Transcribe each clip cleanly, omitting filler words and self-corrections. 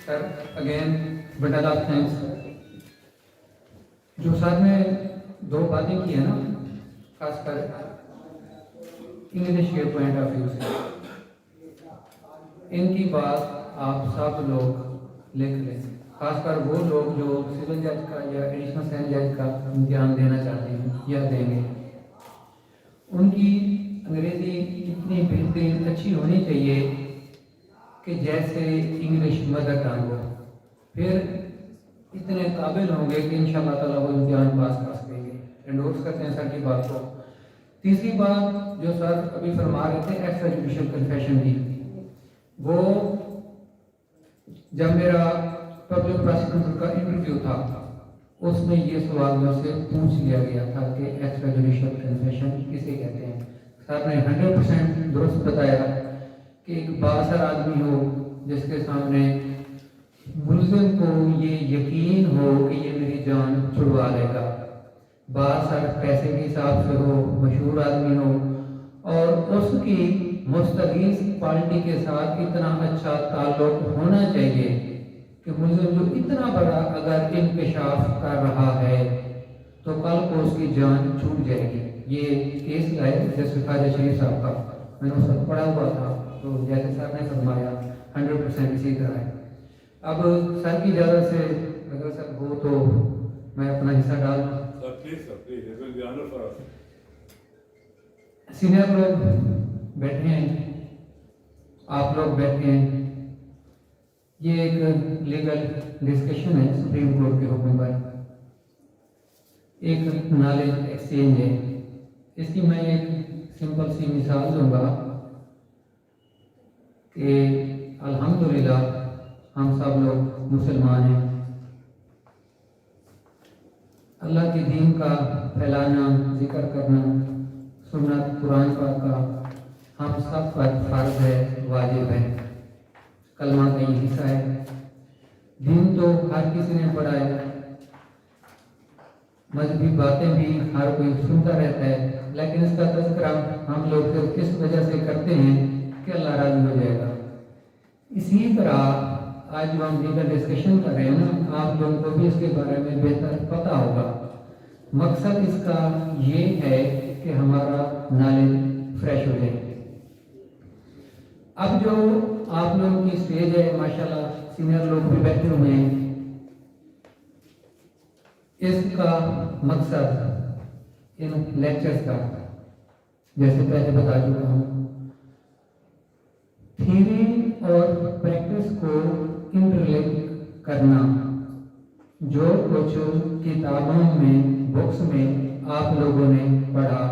Sir again but of thanks. جو سر نے دو باتیں کی ہیں نا خاص کر انگلش کے پوائنٹ آف ویو سے، ان کی بات آپ سب لوگ لکھ لیں، خاص کر وہ لوگ جو سول جج کا یا ایڈیشنل سینٹ جج کا امتحان دینا چاہتے ہیں یا دیں گے. ان کی انگریزی اتنی بہترین اچھی ہونی چاہیے کہ جیسے انگلش مدر ٹنگ ہو، پھر اتنے قابل ہوں گے کہ انشاءاللہ تعالیٰ وہ امتحان پاس کر سکیں گے. انڈورس کرتے ہیں سر کی بات کو. تیسری بات جو سر ابھی فرما رہے تھے ایکسٹرا جوڈیشل کنفیشن کی، وہ جب میرا پبلک پراسیکیوٹر کا انٹرویو تھا اس میں یہ سوال مجھ سے پوچھ لیا گیا تھا کہ ایکسٹرا جوڈیشل کنفیشن کسے کہتے ہیں. سر نے 100% درست بتایا کہ ایک بااثر آدمی ہو جس کے سامنے ملزم کو یہ یقین ہو کہ یہ میری جان چھڑوا لے گا، بااثر پیسے کے حساب سے ہو، مشہور آدمی ہو، اور اس کی مستغیث پارٹی کے ساتھ اتنا اچھا تعلق ہونا چاہیے کہ ملزم جو اتنا بڑا اگر انکشاف کر رہا ہے تو کل کو اس کی جان چھوٹ جائے گی. یہ کیس ہے جسٹس خواجہ شریف صاحب کا، میں نے اس وقت پڑھا ہوا تھا، تو جیسے سر نے فرمایا 100% اسی طرح ہے. اب سر کی اجازت سے اگر سر ہو تو میں اپنا حصہ ڈال دوں. سینئر لوگ بیٹھے ہیں، آپ لوگ بیٹھے ہیں، یہ ایک لیگل ڈسکشن ہے سپریم کورٹ کے حکم پر، ایک نالج ایکسچینج ہے. اس کی میں ایک سمپل سی مثال دوں گا کہ الحمدللہ ہم سب لوگ مسلمان ہیں. اللہ کے دین کا پھیلانا، ذکر کرنا، سنت قرآن پاک کا ہم سب پر فرض ہے، واجب ہے. کلمہ کا یہ حصہ ہے. دین تو ہر کسی نے پڑھا ہے، مذہبی باتیں بھی ہر کوئی سنتا رہتا ہے، لیکن اس کا تذکرہ ہم لوگ صرف اس وجہ سے کرتے ہیں کہ اللہ راضی ہو جائے گا. اسی طرح آج جو ہم لیگل ڈسکشن کر رہے ہیں نا، آپ لوگوں کو بھی اس کے بارے میں بہتر پتہ ہوگا. مقصد اس کا یہ ہے کہ ہمارا نالج فریش ہو جائے. اب جو آپ لوگوں کی اسٹیج ہے، ماشاءاللہ سینئر لوگ بھی بیٹھے ہوئے ہیں، اس کا مقصد ان لیکچرز کا جیسے پہلے بتا چکا ہوں، تھیوری اور پریکٹس کو انٹرلنک کرنا. جو کچھ کتابوں میں، بکس میں آپ لوگوں نے پڑھا،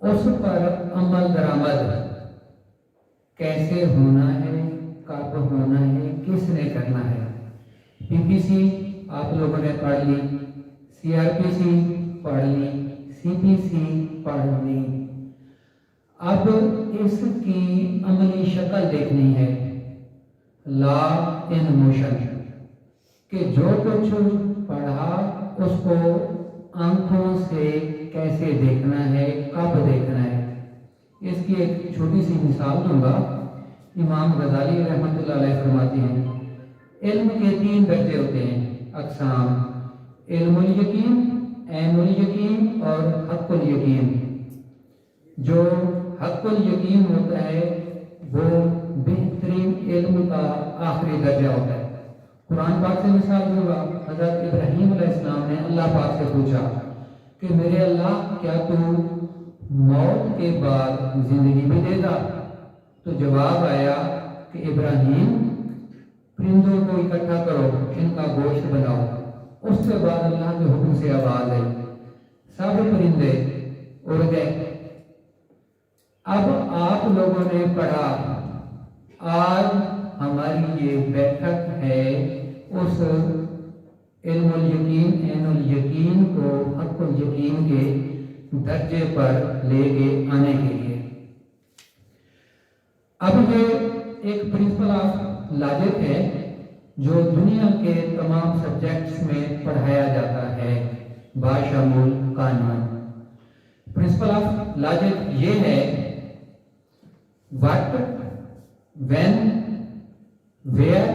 اس پر عمل درآمد کیسے ہونا ہے، کب ہونا ہے، کس نے کرنا ہے. پی پی سی آپ لوگوں نے پڑھ لی، سی آر پی سی پڑھ لی، سی پی سی پڑھ لی. اب اس کی عملی شکل دیکھنی ہے، لا ان موشن، کہ جو کچھ پڑھا اس کو آنکھوں سے کیسے دیکھنا ہے، کب دیکھنا ہے. اس کی ایک چھوٹی سی مثال دوں گا. امام غزالی رحمۃ اللہ علیہ فرماتے ہیں علم کے 3 درجے ہوتے ہیں، اقسام: علم الیقین، عین الیقین اور حق الیقین. جو حق الیقین ہوتا ہے وہ بہترین علم کا آخری درجہ ہوتا ہے. قرآن پاک سے مثال دوں گا. حضرت ابراہیم علیہ السلام نے اللہ پاک سے پوچھا کہ میرے اللہ کیا تو موت کے بعد زندگی بھی دے گا؟ تو جواب آیا کہ ابراہیم پرندوں کو اکٹھا کرو، ان کا گوشت بناؤ. اس کے بعد اللہ کے حکم سے آواز آئی، سب پرندے اڑ گئے. اب آپ لوگوں نے پڑھا، آج ہماری یہ بیٹھک ہے اس علم الیقین، عین الیقین کو حق الیقین کے درجے پر لے کے آنے کے لیے. اب یہ ایک پرنسپل آف لاجک ہے جو دنیا کے تمام سبجیکٹس میں پڑھایا جاتا ہے باشمول قانون. پرنسپل آف لاجک یہ ہے what, when, where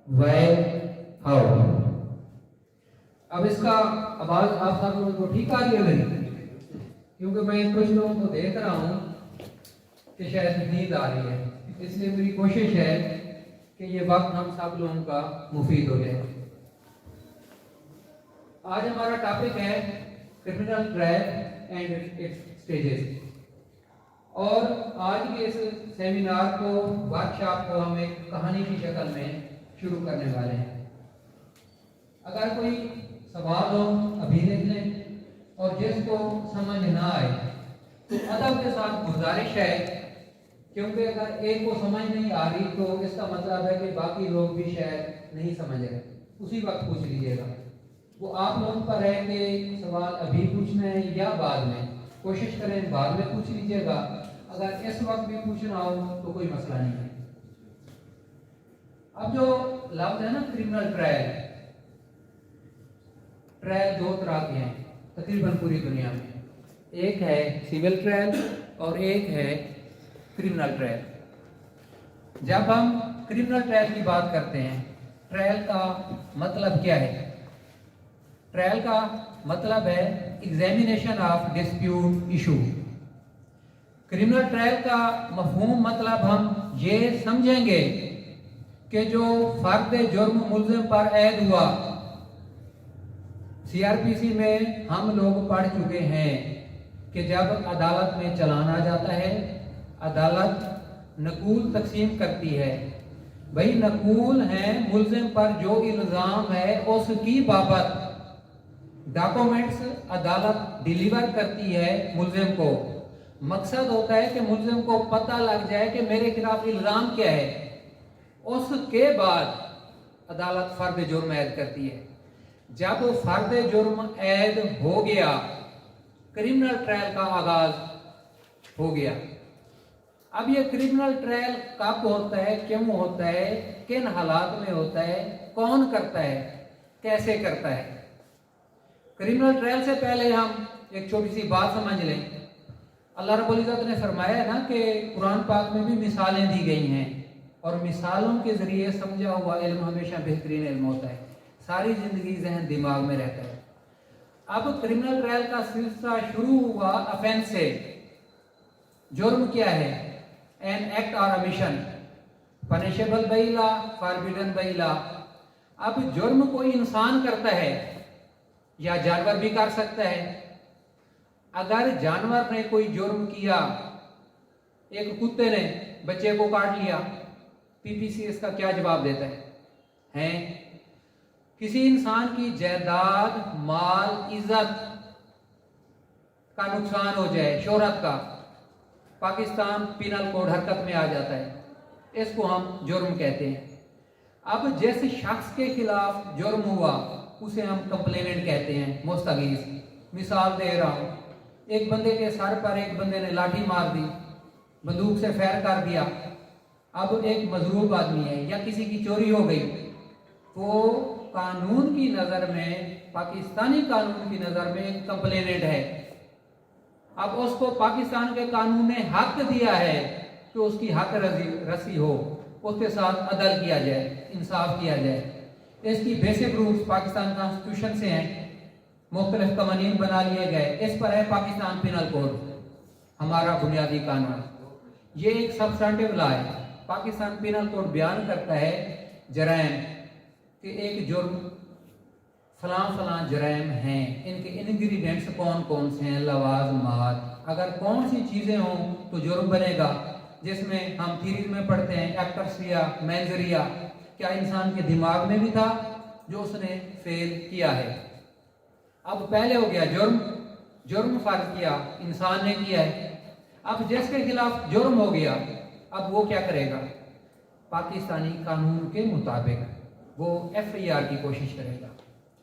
why, how. अब इसका आवाज आप सब लोगों को ठीक आ रही है मेरी? क्योंकि मैं कुछ लोगों को देख रहा हूँ कि शायद नींद आ रही है, इसलिए मेरी कोशिश है कि ये वक्त हम सब लोगों का मुफीद हो जाए। आज हमारा टॉपिक है criminal trial and it's stages, और आज के इस सेमिनार को, वर्कशॉप को हम एक कहानी की शक्ल में शुरू करने वाले हैं। अगर कोई सवाल हो अभी लिख लें, और जिसको समझ ना आए तो अदब के साथ गुजारिश है, क्योंकि अगर एक को समझ नहीं आ रही तो इसका मतलब है कि बाकी लोग भी शायद नहीं समझ रहे, उसी वक्त पूछ लीजिएगा। वो आप लोगों पर है कि सवाल अभी पूछना है या बाद में। कोशिश करें बाद में पूछ लीजिएगा, अगर इस वक्त भी पूछना हो तो कोई मसला नहीं है। अब जो लफ्ज है ना क्रिमिनल ट्रायल, ट्रायल दो तरह के हैं तकरीबन पूरी दुनिया में, एक है सिविल ट्रायल और एक है क्रिमिनल ट्रायल। जब हम क्रिमिनल ट्रायल की बात करते हैं, ट्रायल का मतलब क्या है? ट्रायल का मतलब है examination of dispute issue. Criminal trial का मफहूम मतलब हम ये समझेंगे कि जो फर्द जुर्म मुल्ज़िम पर ऐद हुआ, सीआरपीसी में हम लोग पढ़ चुके हैं कि जब अदालत में चालान आ जाता है, अदालत नकूल तकसीम करती है। भाई नकूल है मुल्ज़िम पर जो इल्ज़ाम है उसकी बाबत डॉक्यूमेंट्स अदालत डिलीवर करती है मुल्ज़िम को। मकसद होता है कि मुल्ज़िम को पता लग जाए कि मेरे खिलाफ इल्ज़ाम क्या है। उसके बाद अदालत फर्द जुर्म ऐद करती है। जब फर्द जुर्म ऐद हो गया, क्रिमिनल ट्रायल का आगाज हो गया। अब ये क्रिमिनल ट्रायल कब होता है, क्यों होता है, किन हालात में होता है, कौन करता है, कैसे करता है? क्रिमिनल ट्रायल से पहले हम एक छोटी सी बात समझ लें। अल्लाह रब्बुल इज़्ज़त ने फरमाया है ना कि कुरान पाक में भी मिसालें दी गई हैं, और मिसालों के जरिए समझा हुआ इल्म हमेशा बेहतरीन इल्म होता है, सारी जिंदगी जहन दिमाग में रहता है। अब क्रिमिनल ट्रायल का सिलसिला शुरू हुआ ऑफेंस से। जुर्म क्या है? एन एक्ट और emission, punishable by law, forbidden by law. अब जुर्म कोई इंसान करता है या जानवर भी कर सकता है। अगर जानवर ने कोई जुर्म किया, एक कुत्ते ने बच्चे को काट लिया, पीपीसी इसका क्या जवाब देता है? किसी इंसान की जायदाद, माल, इज्जत का नुकसान हो जाए, शोहरत का, पाकिस्तान पिनल कोड हरकत में आ जाता है, इसको हम जुर्म कहते हैं। अब जिस शख्स के खिलाफ जुर्म हुआ उसे हम कंप्लेनेंट कहते हैं, मुस्तगीस। मिसाल दे रहा हूं, एक बंदे के सर पर एक बंदे ने लाठी मार दी, बंदूक से फायर कर दिया। अब एक मजलूम आदमी है या किसी की चोरी हो गई, तो कानून की नजर में, पाकिस्तानी कानून की नजर में कंप्लेनेंट है। अब उसको पाकिस्तान के कानून ने हक दिया है कि उसकी हक रसी हो, उसके साथ अदल किया जाए, इंसाफ किया जाए। इसकी बेसिक रूल्स पाकिस्तान कॉन्स्टिट्यूशन से हैं, मुख्तलिफ कवानीन बना लिए गए। इस पर है पाकिस्तान पिनल कोड, हमारा बुनियादी कानून। ये एक सब्सटेंटिव लॉ है। पाकिस्तान पिनल कोड बयान करता है जराइम कि एक जुर्म फलां फलां जराइम हैं, इनके इंग्रेडिएंट्स कौन कौन से हैं, लवाज़मात, अगर कौन सी चीज़ें हों तो जुर्म बनेगा। जिसमें हम थीरीज में पढ़ते हैं एक्टर्सिया, मैंजरिया, क्या इंसान के दिमाग में भी था जो उसने फेल किया है। अब पहले हो गया जुर्म, जुर्म फर्ज किया इंसान ने किया है। अब जिसके खिलाफ जुर्म हो गया, अब वो क्या करेगा? पाकिस्तानी कानून के मुताबिक वो एफआईआर की कोशिश करेगा।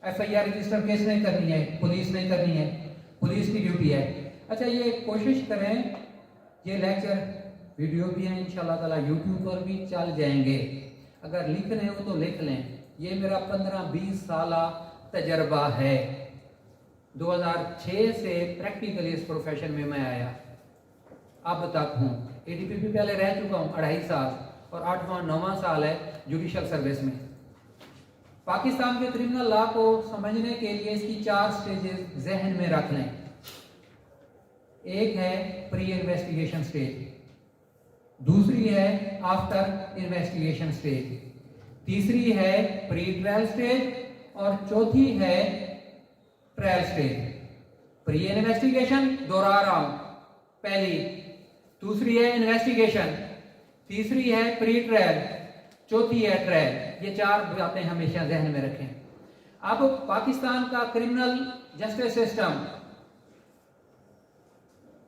एफआईआर रजिस्टर किसने करनी है? पुलिस ने करनी है, पुलिस की ड्यूटी है। अच्छा, ये कोशिश करें, ये लेक्चर वीडियो भी हैं इंशाल्लाह ताला, यूट्यूब पर भी चल जाएंगे। अगर लिखने हो तो लिख लें। ये मेरा 15-20 साल तजर्बा है। 2006 से प्रैक्टिकली इस प्रोफेशन में मैं आया, अब तक हूँ। एडीपीपी पहले रह चुका हूँ 2.5 साल, और 8वां 9वां साल है जुडिशल सर्विस में। पाकिस्तान के क्रिमिनल लॉ को समझने के लिए इसकी 4 स्टेजेस जहन में रख लें। एक है प्री इन्वेस्टिगेशन स्टेज, दूसरी है आफ्टर इन्वेस्टिगेशन स्टेज, तीसरी है प्री ट्रायल स्टेज और चौथी है ट्रायल स्टेज। प्री इन्वेस्टिगेशन दोहरा रहा हूं, पहली, दूसरी है इन्वेस्टिगेशन, तीसरी है प्री ट्रायल, चौथी है ट्रायल। ये 4 बातें हमेशा जहन में रखें। अब पाकिस्तान का क्रिमिनल जस्टिस सिस्टम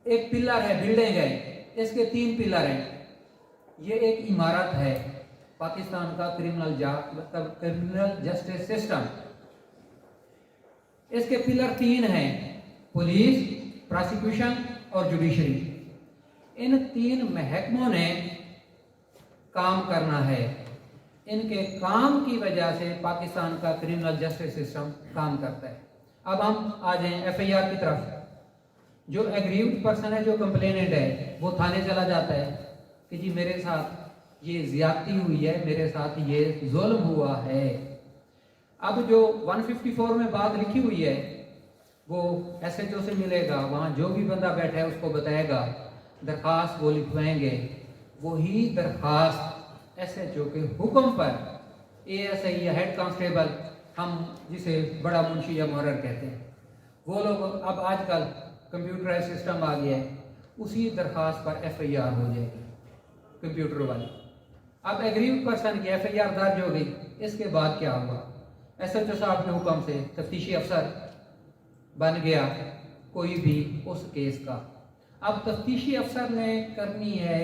एक पिलर है, बिल्डिंग है, इसके 3 पिलर हैं। ये एक इमारत है पाकिस्तान का क्रिमिनल जस्टिस सिस्टम। इसके पिलर 3 हैं, पुलिस, प्रोसिक्यूशन और जुडिशरी। इन 3 महकमों ने काम करना है। इनके काम की वजह से पाकिस्तान का क्रिमिनल जस्टिस सिस्टम काम करता है। अब हम आ जाएं एफआईआर की तरफ। जो एग्रीव्ड पर्सन है, जो कंप्लेनेंट है, वो थाने चला जाता है कि जी मेरे साथ ये ज्यादती हुई है, मेरे साथ ये जुल्म हुआ है। अब जो 154 में बात लिखी हुई है वो एसएचओ से मिलेगा, वहाँ जो भी बंदा बैठा है उसको बताएगा, दरखास्त वो लिखवाएंगे, वही दरखास्त एसएचओ के हुक्म पर एएसआई या हेड कांस्टेबल, हम जिसे बड़ा मुंशी या मुहर्रर कहते हैं, वो लोग, अब आजकल कंप्यूटराइज सिस्टम आ गया है, उसी दरखास्त पर एफआईआर हो जाएगी कंप्यूटर वाली। अब एग्रीव्ड पर्सन की एफआईआर दर्ज हो गई, इसके बाद क्या हुआ? एसएचओ साहब के हुक्म से तफ्तीशी अफसर बन गया कोई भी उस केस का। अब तफ्तीशी अफसर ने करनी है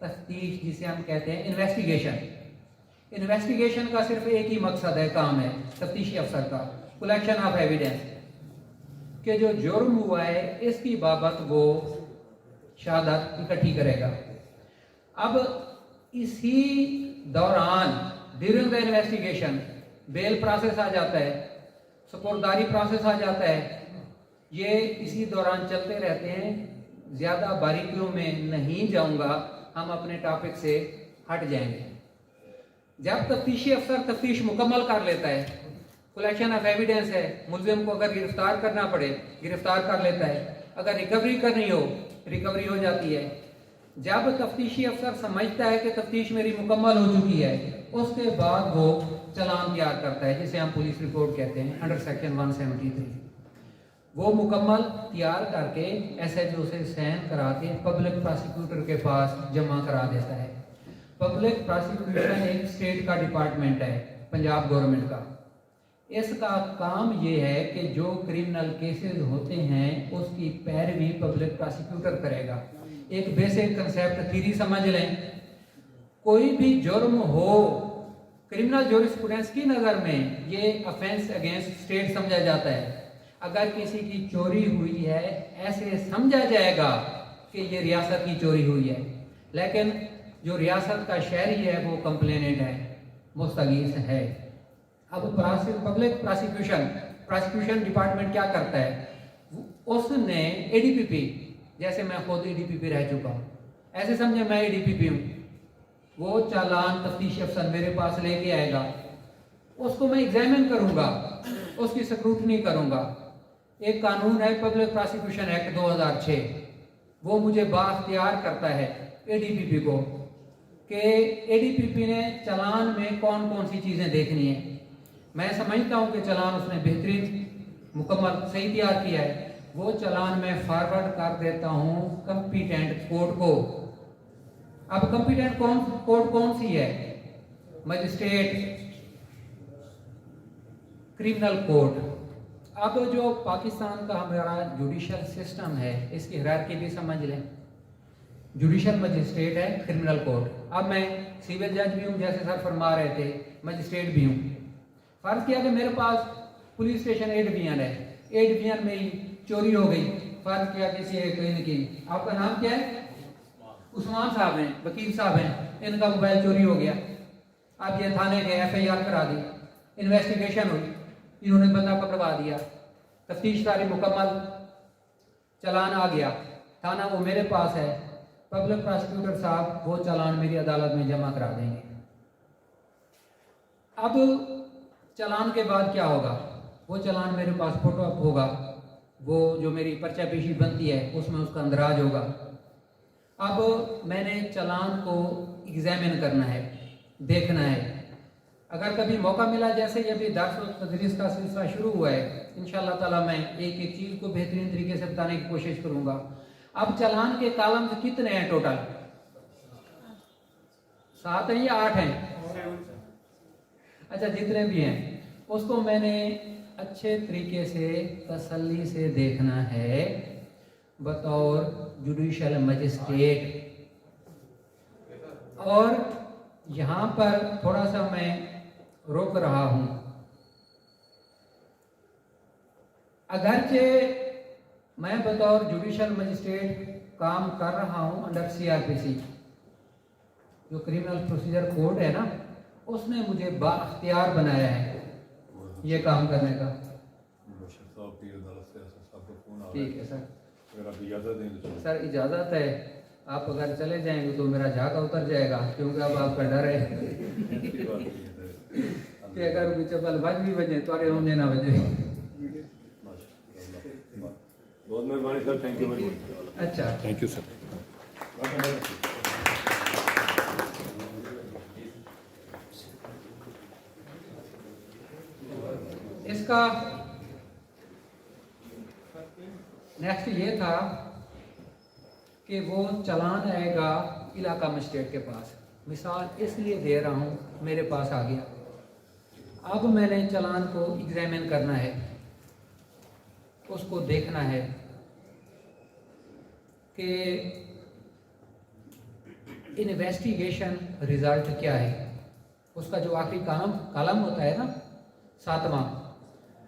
तफ्तीश, जिसे हम कहते हैं इन्वेस्टिगेशन। इन्वेस्टिगेशन का सिर्फ एक ही मकसद है, काम है तफ्तीशी अफसर का, कलेक्शन ऑफ एविडेंस, कि जो जुर्म हुआ है इसकी बाबत वो शहादत इकट्ठी करेगा। अब इसी दौरान during the investigation bail process आ जाता है, सपुर्दारी प्रोसेस आ जाता है, ये इसी दौरान चलते रहते हैं। ज्यादा बारीकियों में नहीं जाऊंगा, हम अपने टॉपिक से हट जाएंगे। जब तफ्तीशी अफसर तफ्तीश मुकम्मल कर लेता है, कलेक्शन ऑफ एविडेंस है, मुलजिम को अगर गिरफ्तार करना पड़े गिरफ्तार कर लेता है, अगर रिकवरी करनी हो रिकवरी हो जाती है। जब तफ्तीशी अफसर समझता है कि तफ्तीश मेरी मुकम्मल हो चुकी है, उसके बाद वो चालान तैयार करता है, जिसे हम पुलिस रिपोर्ट कहते हैं अंडर सेक्शन 173। वो मुकम्मल तैयार करके एसएचओ से साइन करा के पब्लिक प्रोसिक्यूटर के पास जमा करा देता है। पब्लिक प्रोसिक्यूशन एक स्टेट का डिपार्टमेंट है, पंजाब गवर्नमेंट का। इसका काम ये है कि जो क्रिमिनल केसेस होते हैं उसकी पैरवी पब्लिक प्रोसिक्यूटर करेगा। एक बेसिक कंसेप्ट थ्योरी समझ लें, कोई भी जुर्म हो क्रिमिनल जूरिस्प्रूडेंस की नज़र में ये ऑफेंस अगेंस्ट स्टेट समझा जाता है। अगर किसी की चोरी हुई है ऐसे समझा जाएगा कि ये रियासत की चोरी हुई है, लेकिन जो रियासत का शहरी है वो कंप्लेनेंट है, मुस्तगीस है। अब पब्लिक प्रोसिक्यूशन डिपार्टमेंट क्या करता है? उसने एडीपीपी, जैसे मैं खुद एडीपीपी रह चुका हूँ, ऐसे समझे मैं एडीपीपी हूँ, वो चालान तफ्तीशी अफसर मेरे पास लेके आएगा, उसको मैं एग्जामिन करूंगा, उसकी स्क्रूटनी करूंगा। एक कानून है पब्लिक प्रोसिक्यूशन एक्ट 2006, वो मुझे बाख्तियार करता है एडीपीपी को कि एडीपीपी ने चालान में कौन कौन सी चीजें देखनी है। मैं समझता हूं कि चालान उसने बेहतरीन मुकम्मल सही तैयार किया है, वो चालान मैं फॉरवर्ड कर देता हूं कंपिटेंट कोर्ट को। अब कंपिटेंट कोर्ट कौन सी है? Magistrate criminal court. अब जो पाकिस्तान का हमारा जुडिशल सिस्टम है, इसकी हायरार्की भी समझ लें। जुडिशल मजिस्ट्रेट है, क्रिमिनल कोर्ट। अब मैं सिविल जज भी हूँ, जैसे सर फरमा रहे थे, मजिस्ट्रेट भी हूँ। फर्ज किया कि मेरे पास पुलिस स्टेशन ए डिवीजन है, ए डिवीजन में ही चोरी हो गई। फर्ज किया किसी एक की, आपका नाम क्या है? उस्मान साहब हैं, वकील साहब हैं, इनका मोबाइल चोरी हो गया। अब ये थाने गए, एफआईआर करा दी, इन्वेस्टिगेशन हुई, इन्होंने बंदा पकड़वा दिया, तफ्तीश सारी मुकम्मल, चालान आ गया, थाना वो मेरे पास है, पब्लिक प्रोसिक्यूटर साहब वो चालान मेरी अदालत में जमा करा देंगे। अब चालान के बाद क्या होगा, वो चालान मेरे पास फोटो अप होगा, वो जो मेरी पर्चा पेशी बनती है उसमें उसका अंदराज होगा। अब मैंने चालान को एग्जामिन करना है, देखना है। अगर कभी मौका मिला, जैसे ये भी दर्स और तदरीस का सिलसिला शुरू हुआ है, इंशाअल्लाह ताला मैं एक एक चीज़ को बेहतरीन तरीके से बताने की कोशिश करूँगा। अब चालान के कॉलम्स कितने हैं टोटल? 7 हैं या 8 हैं? अच्छा, जितने भी हैं उसको मैंने अच्छे तरीके से तसल्ली से देखना है बतौर जुडिशल मजिस्ट्रेट। और यहाँ पर थोड़ा सा मैं रोक रहा हूँ, अगरचे मैं बतौर जुडिशल मजिस्ट्रेट काम कर रहा हूँ अंडर CRPC, जो क्रिमिनल प्रोसीजर कोड है ना, उसने मुझे बाख्तियार बनाया है ये काम करने का। ठीक है सर, सर इजाज़त है, आप अगर चले जाएंगे तो मेरा झाका उतर जाएगा, क्योंकि अब आपका डर है कि अगर पीछे बल बज भी बजे तो अरे होने ना बजे। बहुत मेहरबानी sir, thank you very much. अच्छा, थैंक यू सर। इसका नेक्स्ट ये था कि वो चालान आएगा इलाका मजिस्ट्रेट के पास। मिसाल इसलिए दे रहा हूँ, मेरे पास आ गया, अब मैंने चालान को एग्जामिन करना है, उसको देखना है कि इन्वेस्टिगेशन रिजल्ट क्या है। उसका जो आखिरी कॉलम होता है ना 7वां,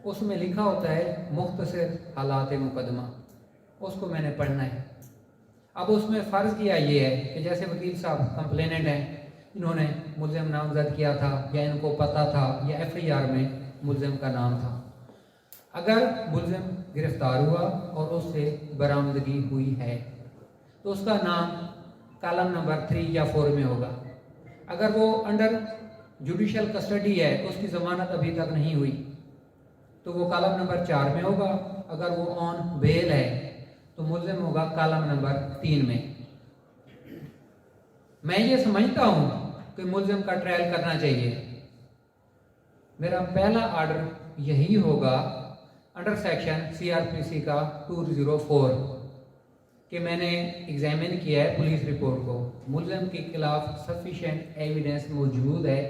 उसमें लिखा होता है मुख्तसर हालात मुकदमा, उसको मैंने पढ़ना है। अब उसमें फ़र्ज़ किया ये है कि जैसे वकील साहब कंप्लेनेंट हैं, इन्होंने मुल्ज़िम नामज़द किया था या इनको पता था या FIR में मुल्ज़िम का नाम था। अगर मुल्ज़िम गिरफ़्तार हुआ और उससे बरामदगी हुई है तो उसका नाम कॉलम नंबर 3 या 4 में होगा। अगर वो अंडर जुडिशल कस्टडी है, उसकी ज़मानत अभी तक नहीं हुई, तो वो कॉलम नंबर 4 में होगा। अगर वो ऑन बेल है तो मुल्ज़िम होगा कॉलम नंबर 3 में। मैं ये समझता हूँ कि मुल्ज़िम का ट्रायल करना चाहिए। मेरा पहला ऑर्डर यही होगा अंडर सेक्शन CRPC का 204 कि मैंने एग्जामिन किया है पुलिस रिपोर्ट को, मुल्ज़िम के खिलाफ सफिशेंट एविडेंस मौजूद है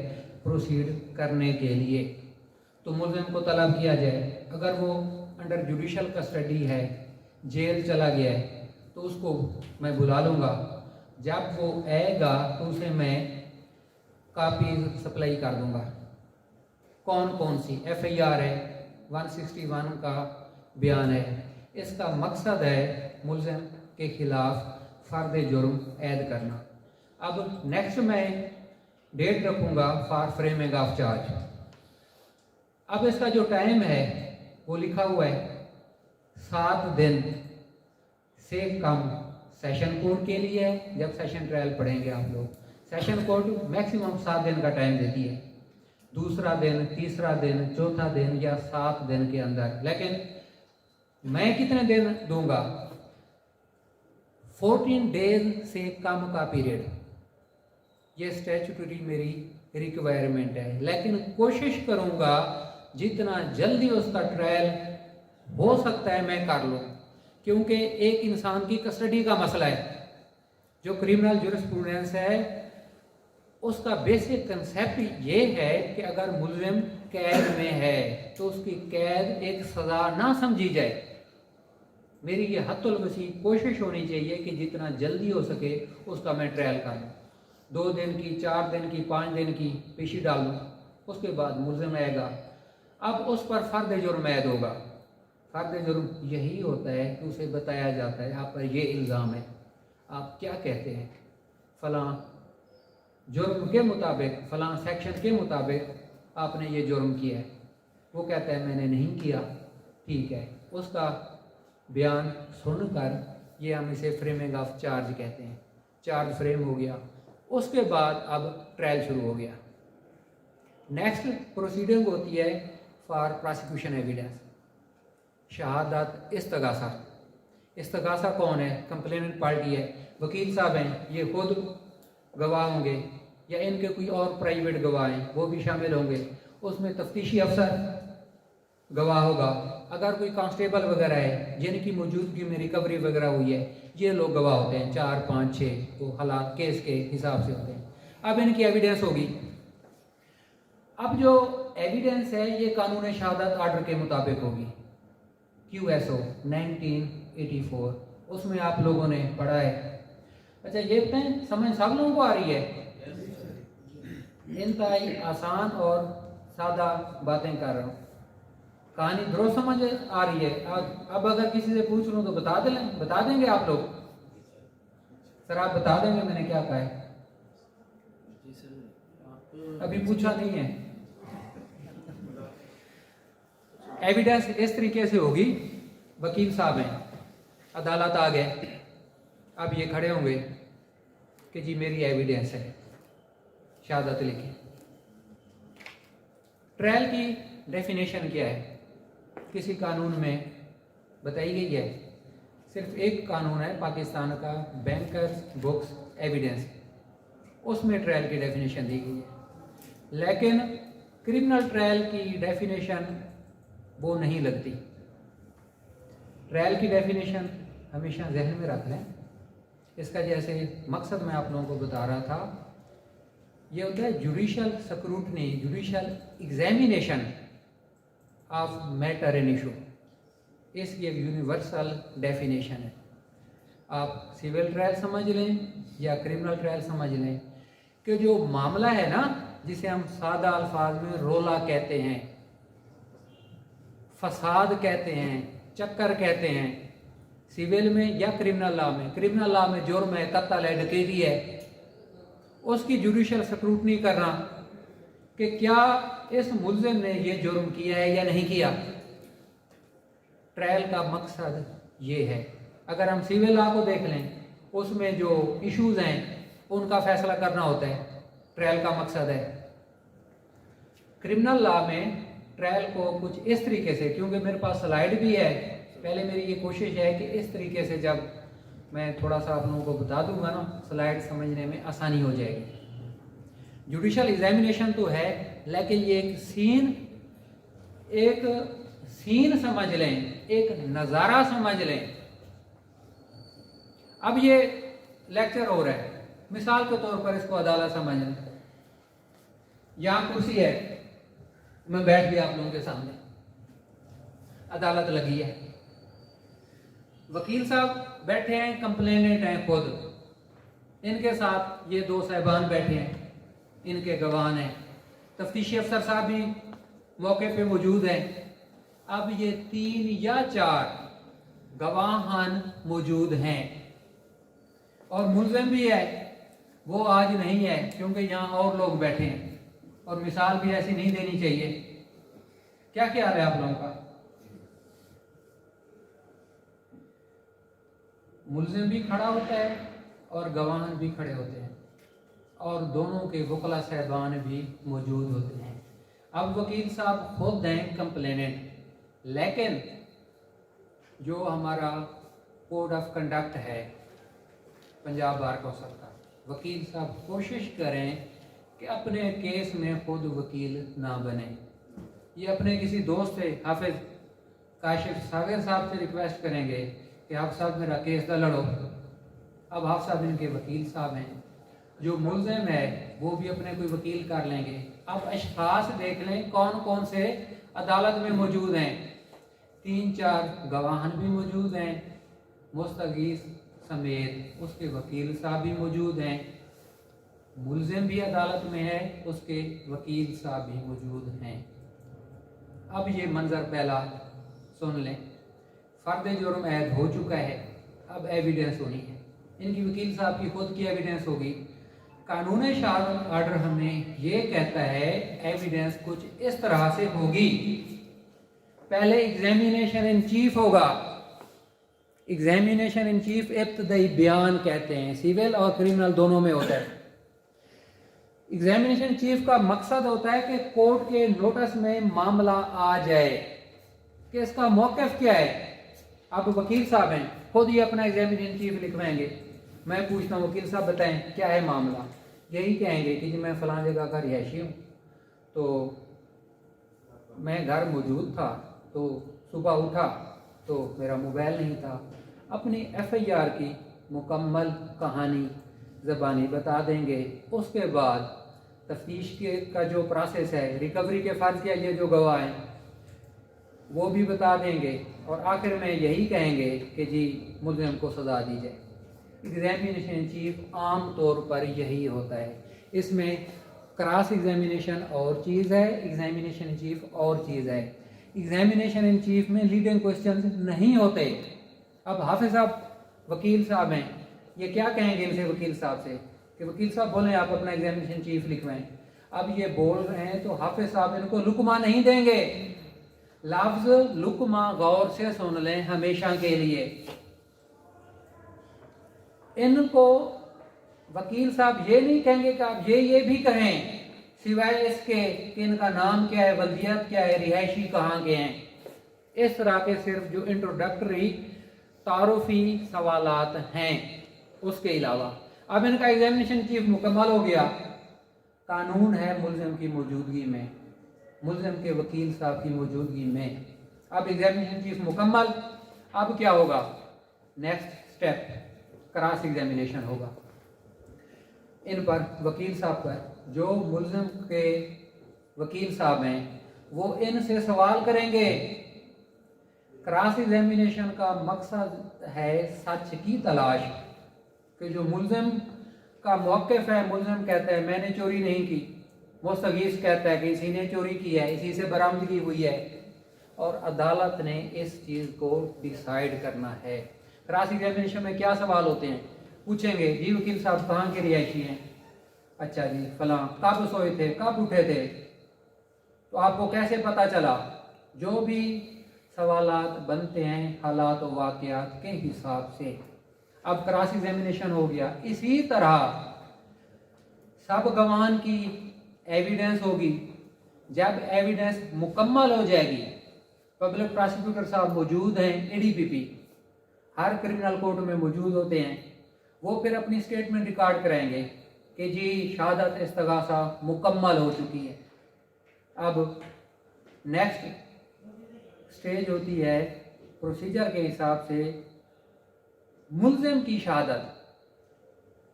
प्रोसीड करने के लिए, तो मुल्ज़िम को तलब किया जाए। अगर वो अंडर जुडिशल कस्टडी है, जेल चला गया है, तो उसको मैं बुला लूँगा। जब वो आएगा तो उसे मैं कापी सप्लाई कर दूँगा। कौन कौन सी FIR है, 161 का बयान है। इसका मकसद है मुल्ज़िम के खिलाफ फ़र्द जुर्म ऐद करना। अब नेक्स्ट मैं डेट रखूँगा फॉर फ्रेमिंग ऑफ चार्ज। अब इसका जो टाइम है वो लिखा हुआ है 7 दिन से कम सेशन कोर्ट के लिए है। जब सेशन ट्रायल पढ़ेंगे आप लोग, सेशन कोर्ट मैक्सिमम 7 दिन का टाइम देती है, दूसरा दिन, तीसरा दिन, चौथा दिन या 7 दिन के अंदर। लेकिन मैं कितने दिन दूंगा? 14 डेज से कम का पीरियड, ये स्टैट्यूटरी मेरी रिक्वायरमेंट है। लेकिन कोशिश करूंगा जितना जल्दी उसका ट्रायल हो सकता है मैं कर लूँ, क्योंकि एक इंसान की कस्टडी का मसला है। जो क्रिमिनल ज्यूरिस्प्रूडेंस है उसका बेसिक कंसेप्ट ये है कि अगर मुल्ज़िम कैद में है तो उसकी कैद एक सज़ा ना समझी जाए। मेरी ये हत्तुल वसी कोशिश होनी चाहिए कि जितना जल्दी हो सके उसका मैं ट्रायल कर लूँ। 2 दिन की, 4 दिन की, 5 दिन की पेशी डाल लूँ, उसके बाद मुल्ज़िम आएगा। अब उस पर फ़र्द जुर्म ऐद होगा। फ़र्द जुर्म यही होता है कि उसे बताया जाता है आप पर ये इल्ज़ाम है, आप क्या कहते हैं, फ़लाँ जुर्म के मुताबिक, फ़लाँ सेक्शन के मुताबिक आपने ये जुर्म किया है। वो कहता है मैंने नहीं किया, ठीक है। उसका बयान सुनकर ये हम इसे फ्रेमिंग ऑफ चार्ज कहते हैं। चार्ज फ्रेम हो गया, उसके बाद अब ट्रायल शुरू हो गया। नेक्स्ट प्रोसीडिंग होती है फॉर प्रोसिक्यूशन एविडेंस, शहादत इस्तगासा। इस्तगासा कौन है? कंप्लेनेंट पार्टी है, वकील साहब हैं, ये खुद गवाह होंगे या इनके कोई और प्राइवेट गवाह हैं वो भी शामिल होंगे। उसमें तफ्तीशी अफसर गवाह होगा, अगर कोई कांस्टेबल वगैरह है जिनकी मौजूदगी में रिकवरी वगैरह हुई है, ये लोग गवाह होते हैं, 4, 5, 6 वो हालात केस के हिसाब से होते हैं। अब इनकी एविडेंस होगी। अब जो एविडेंस है ये कानून शहादत आर्डर के मुताबिक होगी, QSO 1984, उसमें आप लोगों ने पढ़ा है। अच्छा ये बताएं, समझ सब लोगों को आ रही है? इंतहाई आसान और सादा बातें कर रहा हूँ, कहानी दुरुस्त समझ आ रही है। अब अगर किसी से पूछ लूँ तो बता देंगे आप लोग? सर आप बता देंगे मैंने क्या कहा है? अभी पूछा नहीं है। एविडेंस इस तरीके से होगी, वकील साहब हैं, अदालत आ गए, अब ये खड़े होंगे कि जी मेरी एविडेंस है, शहादत लिखी। ट्रायल की डेफिनेशन क्या है? किसी कानून में बताई गई है? सिर्फ एक कानून है पाकिस्तान का, बैंकर्स बुक्स एविडेंस, उसमें ट्रायल की डेफिनेशन दी गई है। लेकिन क्रिमिनल ट्रायल की डेफिनेशन वो नहीं लगती। ट्रायल की डेफिनेशन हमेशा जहन में रख लें। इसका जैसे मकसद मैं आप लोगों को बता रहा था, ये होता है judicial scrutiny, judicial examination of matter in issue. इसकी एक यूनिवर्सल डेफिनेशन है। आप सिविल ट्रायल समझ लें या क्रिमिनल ट्रायल समझ लें कि जो मामला है ना, जिसे हम सादा अल्फाज में रोला कहते हैं, फसाद कहते हैं, चक्कर कहते हैं, सिविल में या क्रिमिनल लॉ में। क्रिमिनल लॉ में जुर्म है, कत्ल है, डकैती है, उसकी जुडिशल स्क्रूटनी करना कि क्या इस मुल्जिम ने ये जुर्म किया है या नहीं किया। ट्रायल का मकसद ये है। अगर हम सिविल लॉ को देख लें, उसमें जो इश्यूज हैं उनका फैसला करना होता है, ट्रायल का मकसद है। क्रिमिनल लॉ में ट्रायल को कुछ इस तरीके से, क्योंकि मेरे पास स्लाइड भी है, पहले मेरी ये कोशिश है कि इस तरीके से जब मैं थोड़ा सा आप लोगों को बता दूंगा ना, स्लाइड समझने में आसानी हो जाएगी। जुडिशल एग्जामिनेशन तो है, लेकिन ये एक सीन समझ लें, एक नज़ारा समझ लें। अब ये लेक्चर हो रहा है, मिसाल के तौर पर इसको अदालत समझ लें। यहाँ कुर्सी है, मैं बैठ गया आप लोगों के सामने, अदालत लगी है, वकील साहब बैठे हैं, कंप्लेनेंट हैं खुद, इनके साथ ये 2 साहिबान बैठे हैं, इनके गवाह हैं, तफ्तीशी अफसर साहब भी मौके पे मौजूद हैं। अब ये 3 या 4 गवाहान मौजूद हैं और मुल्जिम भी है, वो आज नहीं है क्योंकि यहाँ और लोग बैठे हैं, और मिसाल भी ऐसी नहीं देनी चाहिए। क्या ख्याल है आप लोगों का? मुल्जिम भी खड़ा होता है और गवाह भी खड़े होते हैं, और दोनों के वकला साहबान भी मौजूद होते हैं। अब वकील साहब खुद हैं कंप्लेनेंट, लेकिन जो हमारा कोड ऑफ कंडक्ट है पंजाब बार कौंसिल का, वकील साहब कोशिश करें कि अपने केस में खुद वकील ना बने। ये अपने किसी दोस्त से, हाफिज काशिफ सागर साहब से रिक्वेस्ट करेंगे कि आप साहब मेरा केस ना लड़ो। अब आप साहब इनके वकील साहब हैं, जो मुल्जिम है वो भी अपने कोई वकील कर लेंगे। अब अशखास देख लें कौन कौन से अदालत में मौजूद हैं। 3-4 गवाहन भी मौजूद हैं, मुस्तगीस समेत उसके वकील साहब भी मौजूद हैं, मुल्जिम भी अदालत में है, उसके वकील साहब भी मौजूद हैं। अब ये मंजर पहला सुन लें। फर्द जुर्म ऐद हो चुका है, अब एविडेंस होनी है। इनकी वकील साहब की खुद की एविडेंस होगी। कानून शहादत आर्डर हमें ये कहता है एविडेंस कुछ इस तरह से होगी। पहले एग्जामिनेशन इन चीफ होगा। एग्जामिनेशन इन चीफ इब्तदाई बयान कहते हैं, सिविल और क्रिमिनल दोनों में होता है। एग्जामिनेशन चीफ का मकसद होता है कि कोर्ट के नोटिस में मामला आ जाए कि इसका मौक़िफ़ क्या है। आप वकील साहब हैं, खुद ही अपना एग्जामिनेशन चीफ लिखवाएंगे, मैं पूछता हूँ वकील साहब बताएं क्या है मामला, यही कहेंगे कि जी मैं फ़लाँ जगह का रिहायशी हूँ, तो मैं घर मौजूद था, तो सुबह उठा तो मेरा मोबाइल नहीं था। अपनी FIR की मुकम्मल कहानी ज़बानी बता देंगे। उसके बाद तफ्तीश के का जो प्रोसेस है, रिकवरी के फ़र्ज़ के लिए जो गवाह हैं वो भी बता देंगे, और आखिर में यही कहेंगे कि जी मुल्ज़िम को सज़ा दी जाए। एग्जामिनेशन चीफ आम तौर पर यही होता है। इसमें क्रॉस एग्जामिनेशन और चीज़ है, एग्जामिनेशन चीफ और चीज़ है। एग्जामिनेशन इन चीफ में लीडिंग क्वेश्चन नहीं होते। अब हाफिज साहब वकील साहब हैं, ये क्या कहेंगे इनसे वकील साहब से कि वकील साहब बोलें आप अपना एग्जामिनेशन चीफ लिखवाएं। अब ये बोल रहे हैं तो हाफिज साहब इनको लुकमा नहीं देंगे। लफ्ज़ लुकमा गौर से सुन लें हमेशा के लिए। इनको वकील साहब ये नहीं कहेंगे कि आप ये भी कहें, सिवाय इसके कि इनका नाम क्या है, वल्दियत क्या है, रिहायशी कहाँ के हैं। इस तरह के सिर्फ जो इंट्रोडक्टरी तारुफी सवालात हैं, उसके अलावा अब इनका एग्जामिनेशन चीफ मुकम्मल हो गया। कानून है मुल्ज़िम की मौजूदगी में, मुल्ज़िम के वकील साहब की मौजूदगी में। अब एग्जामिनेशन चीफ मुकम्मल, अब क्या होगा, नेक्स्ट स्टेप क्रॉस एग्जामिनेशन होगा। इन पर वकील साहब पर, जो मुल्ज़िम के वकील साहब हैं, वो इनसे सवाल करेंगे। क्रॉस एग्जामिनेशन का मकसद है सच की तलाश, कि जो मुल्ज़िम का मौक़िफ़ है, मुल्ज़िम कहता है मैंने चोरी नहीं की, मुस्तगीस कहता है कि इसी ने चोरी की है, इसी से बरामदगी हुई है, और अदालत ने इस चीज़ को डिसाइड करना है। क्रॉस एग्जामिनेशन में क्या सवाल होते हैं, पूछेंगे जी वकील साहब कहाँ के रिहायशी हैं, अच्छा जी फलां, कब सोए थे, कब उठे थे, तो आपको कैसे पता चला। जो भी सवालात बनते हैं हालात और वाक़यात के हिसाब से। अब क्रॉस एग्जामिनेशन हो गया। इसी तरह सब गवाहान की एविडेंस होगी। जब एविडेंस मुकम्मल हो जाएगी, पब्लिक प्रोसिक्यूटर साहब मौजूद हैं, ADPP हर क्रिमिनल कोर्ट में मौजूद होते हैं, वो फिर अपनी स्टेटमेंट रिकॉर्ड कराएंगे कि जी शहादत इस्तगासा मुकम्मल हो चुकी है। अब नेक्स्ट स्टेज होती है प्रोसीजर के हिसाब से मुल्ज़िम की शहादत।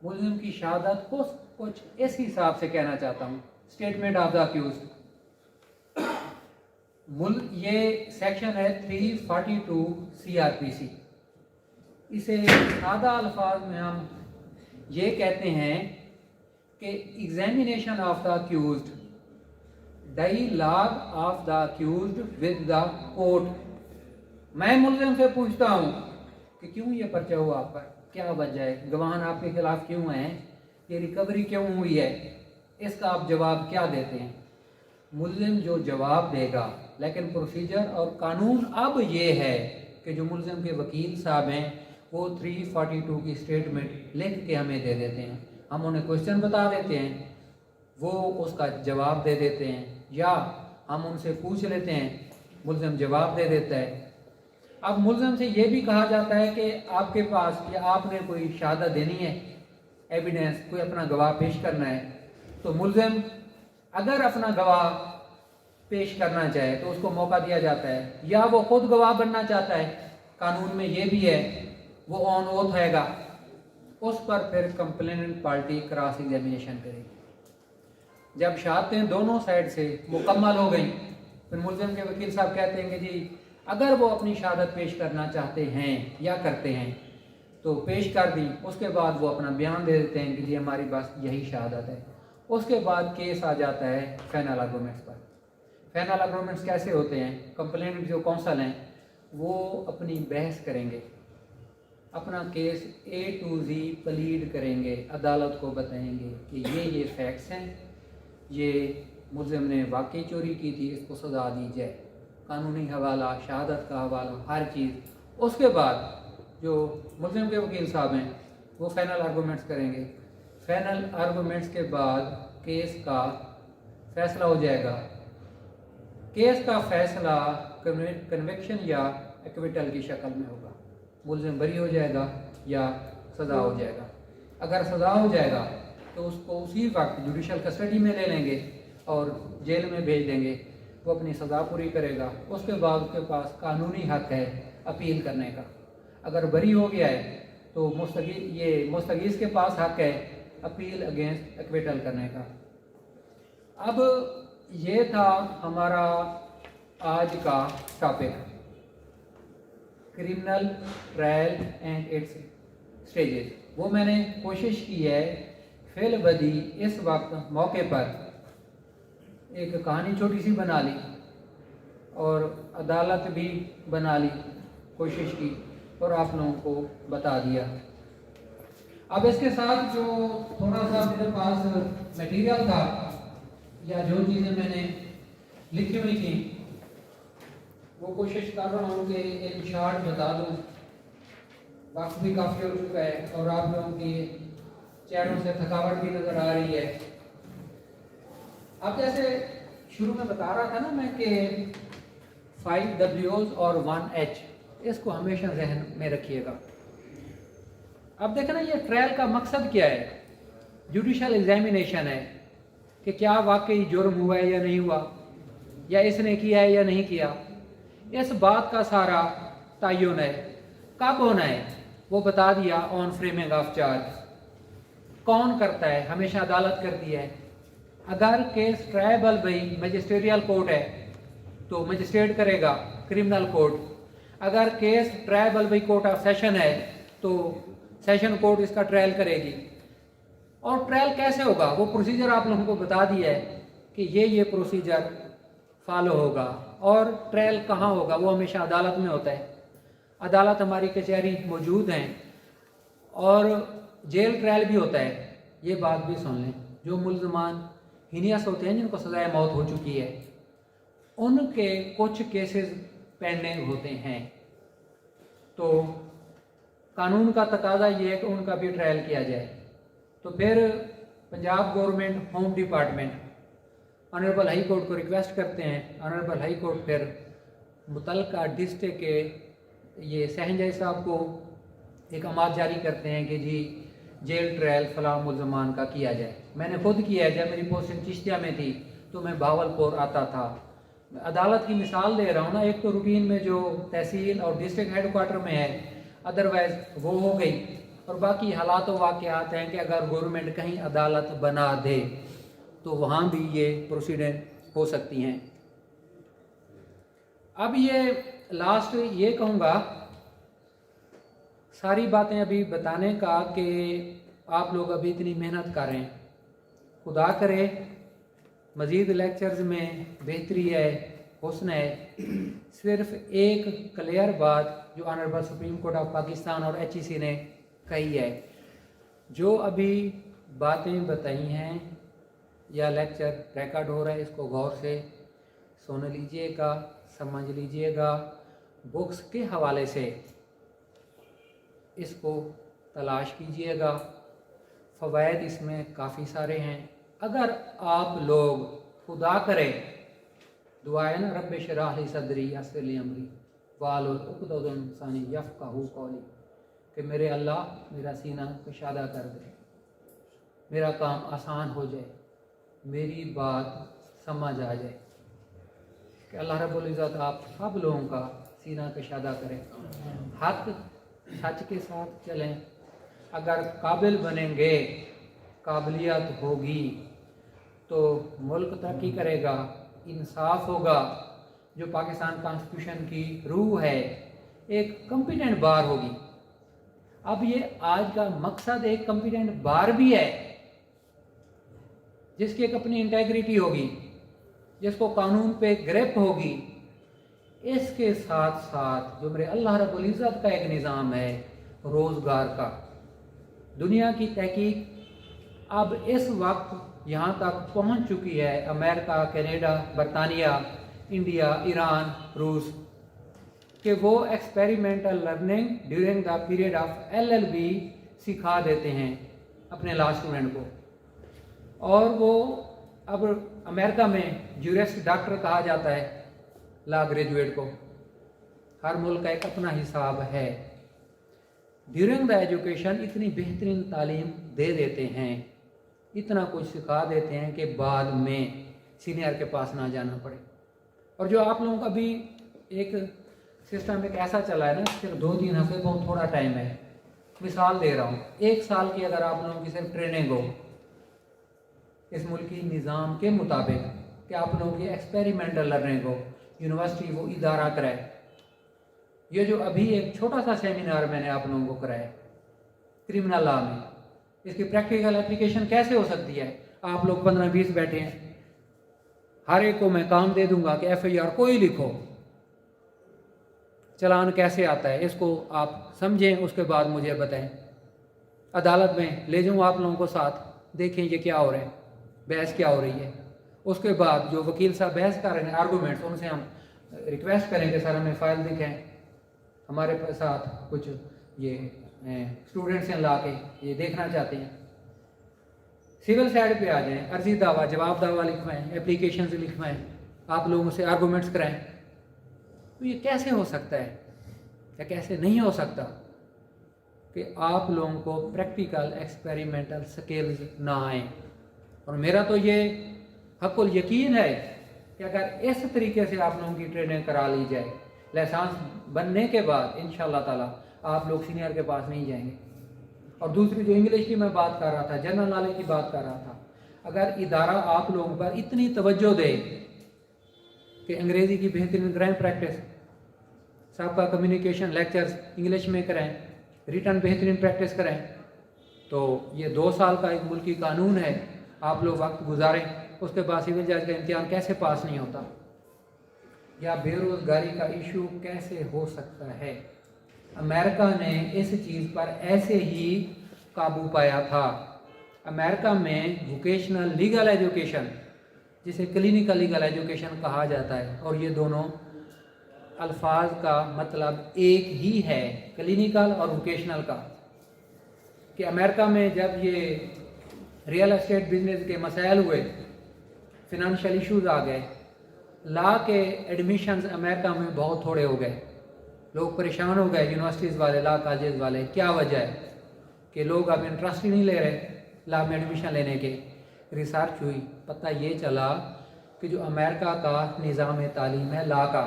मुल्ज़िम की शहादत को कुछ इस हिसाब से कहना चाहता हूँ, स्टेटमेंट ऑफ द अक्यूज्ड। ये सेक्शन है 342 CRPC। इसे सादा अल्फाज में हम ये कहते हैं कि examination of the accused, dialogue of the accused with the court. मैं मुल्ज़िम से पूछता हूँ कि क्यों ये पर्चा हुआ आप पर, क्या वजह है, गवाहान आपके खिलाफ क्यों हैं, ये रिकवरी क्यों हुई है, इसका आप जवाब क्या देते हैं। मुल्ज़िम जो जवाब देगा, लेकिन प्रोसीजर और कानून अब ये है कि जो मुल्ज़िम के वकील साहब हैं वो 342 की स्टेटमेंट लिख के हमें दे देते हैं। हम उन्हें क्वेश्चन बता देते हैं, वो उसका जवाब दे देते हैं, या हम उनसे पूछ लेते हैं, मुल्ज़िम जवाब दे देता है। अब मुल्ज़िम से ये भी कहा जाता है कि आपके पास या आपने कोई शहादत देनी है, एविडेंस, कोई अपना गवाह पेश करना है, तो मुल्ज़िम अगर अपना गवाह पेश करना चाहे तो उसको मौका दिया जाता है, या वो खुद गवाह बनना चाहता है, कानून में ये भी है, वो ऑन ओथ हैगा, उस पर फिर कंप्लेनेंट पार्टी क्रॉस एग्जामिनेशन करेगी। जब शहादतें दोनों साइड से मुकम्मल हो गई, फिर मुल्ज़िम के वकील साहब कहते हैं कि जी अगर वो अपनी शहादत पेश करना चाहते हैं या करते हैं तो पेश कर दी। उसके बाद वो अपना बयान दे देते हैं कि जी हमारी बस यही शहादत है। उसके बाद केस आ जाता है फाइनल आर्गूमेंट्स पर। फाइनल आर्गूमेंट्स कैसे होते हैं, कंप्लेंट जो कौंसल हैं वो अपनी बहस करेंगे, अपना case A to Z plead करेंगे, अदालत को बताएंगे कि ये फैक्ट्स हैं, ये मुल्ज़िम ने वाकई चोरी की थी, इसको सज़ा दी जाए, कानूनी हवाला, शहादत का हवाला, हर चीज़। उसके बाद जो मुल्ज़िम के वकील साहब हैं वो फाइनल आर्गूमेंट्स करेंगे। फाइनल आर्गूमेंट्स के बाद केस का फैसला हो जाएगा। केस का फैसला कन्विक्शन या एक्विटल की शक्ल में होगा, मुलजिम बरी हो जाएगा या सज़ा हो जाएगा। अगर सज़ा हो जाएगा तो उसको उसी वक्त जुडिशल कस्टडी में ले लेंगे और जेल में भेज देंगे, वो अपनी सज़ा पूरी करेगा। उसके बाद उसके पास कानूनी हक है अपील करने का। अगर बरी हो गया है तो मुस्तगीस के पास हक है अपील अगेंस्ट एक्विटल करने का। अब ये था हमारा आज का topic, criminal trial and it's stages. वो मैंने कोशिश की है फेल बदी इस वक्त मौके पर एक कहानी छोटी सी बना ली और अदालत भी बना ली, कोशिश की और आप लोगों को बता दिया। अब इसके साथ जो थोड़ा सा मेरे पास मटेरियल था या जो चीज़ें मैंने लिखी हुई थी वो कोशिश कर रहा हूँ कि एक शॉर्ट बता दूँ। वक्त भी काफ़ी हो चुका है और आप लोगों की चेहरों से थकावट भी नज़र आ रही है। अब जैसे शुरू में बता रहा था ना मैं कि 5 W's और 1 H, इसको हमेशा जहन में रखिएगा। अब देखना ये ट्रायल का मकसद क्या है, जुडिशल एग्जामिनेशन है कि क्या वाकई जुर्म हुआ है या नहीं हुआ, या इसने किया है या नहीं किया। इस बात का सारा तयन है। कब होना है वो बता दिया, ऑन फ्रेमिंग ऑफ चार्ज। कौन करता है, हमेशा अदालत करती है। अगर case tribal by magisterial court है तो मजिस्ट्रेट करेगा, क्रिमिनल कोर्ट। अगर case tribal by court of session है तो सेशन कोर्ट इसका ट्रायल करेगी। और ट्रायल कैसे होगा वो प्रोसीजर आप लोगों को बता दिया है कि ये प्रोसीजर फॉलो होगा। और ट्रायल कहाँ होगा, वो हमेशा अदालत में होता है। अदालत हमारी कचहरी मौजूद हैं और जेल ट्रायल भी होता है। ये बात भी सुन लें, जो मुल्ज़मान हीनियस होते हैं जिनको सज़ाए मौत हो चुकी है उनके कुछ केसेस पेंडिंग होते हैं, तो कानून का तकाजा ये है कि उनका भी ट्रायल किया जाए। तो फिर Punjab government home department honourable high court को रिक्वेस्ट करते हैं। ऑनरेबल हाई कोर्ट फिर मुतल्लिका डिस्ट्रिक्ट के ये सहंजाई साहब को एक अमाद जारी करते हैं कि जी जेल ट्रायल फलां मुल्ज़मान का किया जाए। मैंने खुद किया है, जब मेरी पोस्टिंग चिश्तिया में थी तो मैं भावलपुर आता था। अदालत की मिसाल दे रहा हूँ ना, एक तो रूटीन में जो तहसील और डिस्ट्रिक्ट हेडक्वार्टर में है, अदरवाइज वो हो गई। और बाकी हालात वाक़यात हैं कि अगर गवर्नमेंट कहीं अदालत बना दे तो वहाँ भी ये प्रोसीडेंट हो सकती हैं। अब ये लास्ट ये कहूँगा, सारी बातें अभी बताने का कि आप लोग अभी इतनी मेहनत कर रहे हैं, खुदा करे मज़ीद लेक्चर्स में बेहतरी है, हुस्न है। सिर्फ एक क्लियर बात जो honourable supreme court of Pakistan और HEC ने कही है, जो अभी बातें बताई हैं या लेक्चर रिकॉर्ड हो रहा है, इसको गौर से सुन लीजिएगा, समझ लीजिएगा। बुक्स के हवाले से इसको तलाश कीजिएगा, फ़वाइद इसमें काफ़ी सारे हैं। अगर आप लोग खुदा करें दुआ है ना, रब्बे शरह ली सदरी यस्सिर ली अमरी वाहलुल उक़दतम मिन लिसानी यफ़क़हू क़ौली, कि मेरे अल्लाह मेरा सीना कुशादा कर दे, मेरा काम आसान हो जाए, मेरी बात समझ आ जाए। कि अल्लाह रब्बुल इज़्ज़त आप सब लोगों का सीना कुशादा करें, हक सच के साथ चलें। अगर काबिल बनेंगे, काबिलियत होगी तो मुल्क तरक्की करेगा, इंसाफ होगा। जो पाकिस्तान कॉन्स्टिट्यूशन की रूह है, एक कॉम्पिटेंट बार होगी। अब ये आज का मकसद एक कॉम्पिटेंट बार भी है, जिसकी एक अपनी इंटेग्रिटी होगी, जिसको कानून पे ग्रिप होगी। इसके साथ साथ जो मेरे अल्लाह रब्बुल इज़्ज़त का एक निज़ाम है रोज़गार का। दुनिया की तहकीक अब इस वक्त यहाँ तक पहुँच चुकी है, अमेरिका, कनाडा, बरतानिया, इंडिया, ईरान, रूस, कि वो experimental learning during the period of LLB सिखा देते हैं अपने लॉ स्टूडेंट को। اور وہ اب امریکہ میں جورسٹ ڈاکٹر کہا جاتا ہے لا گریجویٹ کو. ہر ملک کا ایک اپنا حساب ہے. ڈیورنگ دا ایجوکیشن اتنی بہترین تعلیم دے دیتے ہیں, اتنا کچھ سکھا دیتے ہیں کہ بعد میں سینئر کے پاس نہ جانا پڑے. اور جو آپ لوگوں کا بھی ایک سسٹم ایک ایسا چلا ہے نا, صرف 2-3 ہفتے بہت تھوڑا ٹائم ہے. مثال دے رہا ہوں, 1 سال کی اگر آپ لوگوں کی صرف ٹریننگ ہو اس ملکی نظام کے مطابق کہ آپ لوگوں کی ایکسپیریمنٹل لرننگ ہو, یونیورسٹی وہ ادارہ کرائے. یہ جو ابھی ایک چھوٹا سا سیمینار میں نے آپ لوگوں کو کرایا کرمنل لا میں, اس کی پریکٹیکل اپلیکیشن کیسے ہو سکتی ہے. آپ لوگ 15-20 بیٹھے ہیں, ہر ایک کو میں کام دے دوں گا کہ FIR کوئی لکھو, چلان کیسے آتا ہے اس کو آپ سمجھیں, اس کے بعد مجھے بتائیں. عدالت میں لے جاؤں آپ لوگوں کو ساتھ, دیکھیں یہ کیا ہو رہا ہے, بحث کیا ہو رہی ہے. اس کے بعد جو وکیل صاحب بحث کر رہے ہیں آرگومنٹس, ان سے ہم ریکویسٹ کریں کہ سر ہمیں فائل دکھائیں, ہمارے ساتھ کچھ یہ اسٹوڈنٹس ہیں لا کے یہ دیکھنا چاہتے ہیں. سول سائڈ پہ آ جائیں, عرضی دعویٰ جواب دعویٰ لکھوائیں, اپلیکیشنز لکھوائیں, آپ لوگوں سے آرگومنٹس کرائیں. تو یہ کیسے ہو سکتا ہے یا کیسے نہیں ہو سکتا کہ آپ لوگوں کو پریکٹیکل ایکسپیریمنٹل سکلز نہ آئیں. اور میرا تو یہ حق الیقین ہے کہ اگر اس طریقے سے آپ لوگوں کی ٹریننگ کرا لی جائے, لائسنس بننے کے بعد انشاءاللہ تعالیٰ آپ لوگ سینئر کے پاس نہیں جائیں گے. اور دوسری جو انگلش کی میں بات کر رہا تھا, جنرل نالج کی بات کر رہا تھا, اگر ادارہ آپ لوگوں پر اتنی توجہ دے کہ انگریزی کی بہترین کرائیں پریکٹس, سب کا کمیونیکیشن لیکچرز انگلش میں کرائیں, ریٹن بہترین پریکٹس کرائیں, تو یہ 2 سال کا ایک ملکی قانون ہے, آپ لوگ وقت گزاریں. اس کے بعد سول جج کا امتحان کیسے پاس نہیں ہوتا, یا بے روزگاری کا ایشو کیسے ہو سکتا ہے. امریکہ نے اس چیز پر ایسے ہی قابو پایا تھا. امریکہ میں ووکیشنل لیگل ایجوکیشن, جسے کلینیکل لیگل ایجوکیشن کہا جاتا ہے, اور یہ دونوں الفاظ کا مطلب ایک ہی ہے, کلینیکل اور ووکیشنل کا. کہ امریکہ میں جب یہ ریئل اسٹیٹ بزنس کے مسائل ہوئے, فنانشل ایشوز آ گئے, لا کے ایڈمیشنز امریکہ میں بہت تھوڑے ہو گئے, لوگ پریشان ہو گئے, یونیورسٹیز والے, لا کالجز والے. کیا وجہ ہے کہ لوگ اب انٹرسٹ ہی نہیں لے رہے لا میں ایڈمیشن لینے کے. ریسرچ ہوئی, پتہ یہ چلا کہ جو امریکہ کا نظام تعلیم ہے لا کا,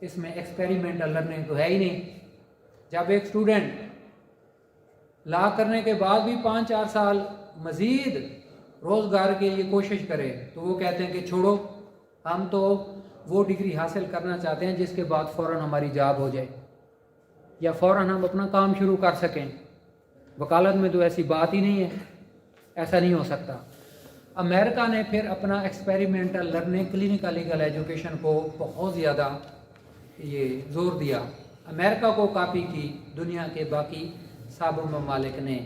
اس میں ایکسپیریمنٹل لرننگ تو ہے ہی نہیں. جب ایک اسٹوڈنٹ لا کرنے کے بعد بھی 5-4 سال مزید روزگار کے لیے کوشش کرے, تو وہ کہتے ہیں کہ چھوڑو, ہم تو وہ ڈگری حاصل کرنا چاہتے ہیں جس کے بعد فوراً ہماری جاب ہو جائے, یا فوراً ہم اپنا کام شروع کر سکیں. وکالت میں تو ایسی بات ہی نہیں ہے, ایسا نہیں ہو سکتا. امریکہ نے پھر اپنا experimental learning, clinical legal education کو بہت زیادہ یہ زور دیا. امریکہ کو کاپی کی دنیا کے باقی سب ممالک نے.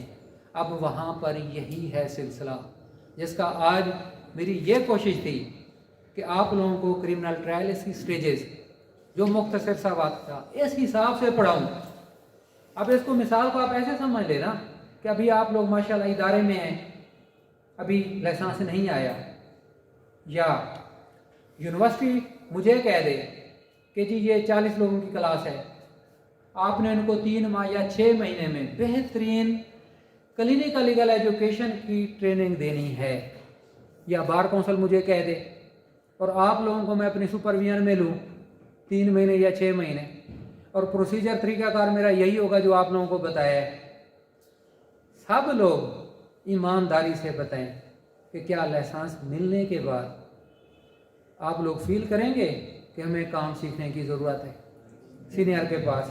اب وہاں پر یہی ہے سلسلہ, جس کا آج میری یہ کوشش تھی کہ آپ لوگوں کو کرمنل ٹرائل اس کی سٹیجز جو مختصر سا وقت تھا اس حساب سے پڑھاؤں. اب اس کو مثال کو آپ ایسے سمجھ لینا کہ ابھی آپ لوگ ماشاءاللہ ادارے میں ہیں, ابھی لائسنس نہیں آیا, یا یونیورسٹی مجھے کہہ دے کہ جی یہ 40 لوگوں کی کلاس ہے, آپ نے ان کو 3 ماہ یا 6 مہینے میں بہترین کلینیکل لیگل ایجوکیشن کی ٹریننگ دینی ہے. یا بار کونسل مجھے کہہ دے اور آپ لوگوں کو میں اپنی سپرویژن میں لوں 3 مہینے یا 6 مہینے, اور پروسیجر طریقہ کار میرا یہی ہوگا جو آپ لوگوں کو بتایا ہے. سب لوگ ایمانداری سے بتائیں کہ کیا لائسنس ملنے کے بعد آپ لوگ فیل کریں گے کہ ہمیں کام سیکھنے کی ضرورت ہے سینئر کے پاس.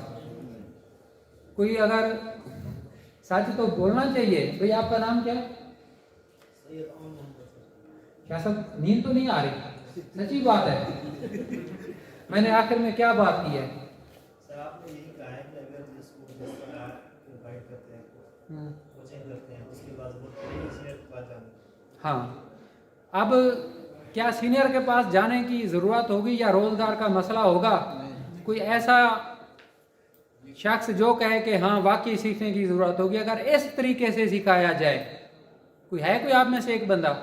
کوئی اگر سچ تو بولنا چاہیے. بھئی آپ کا نام کیا ہے؟ کیا سب نیند تو نہیں آ رہی؟ سچی بات ہے. میں نے آخر میں کیا بات کی ہے؟ سر آپ نے یہی کہا ہے کہ اگر جس کو جس طرح انوائٹ کرتے ہیں کوچنگ کرتے ہیں, اس کے بعد وہ سینئر کے پاس جانا. ہاں, اب کیا سینئر کے پاس جانے کی ضرورت ہوگی یا روزگار کا مسئلہ ہوگا؟ کوئی ایسا شخص جو کہے کہ ہاں واقعی سیکھنے کی ضرورت ہوگی, اگر اس طریقے سے سکھایا جائے, کوئی ہے کوئی آپ میں سے ایک بندہ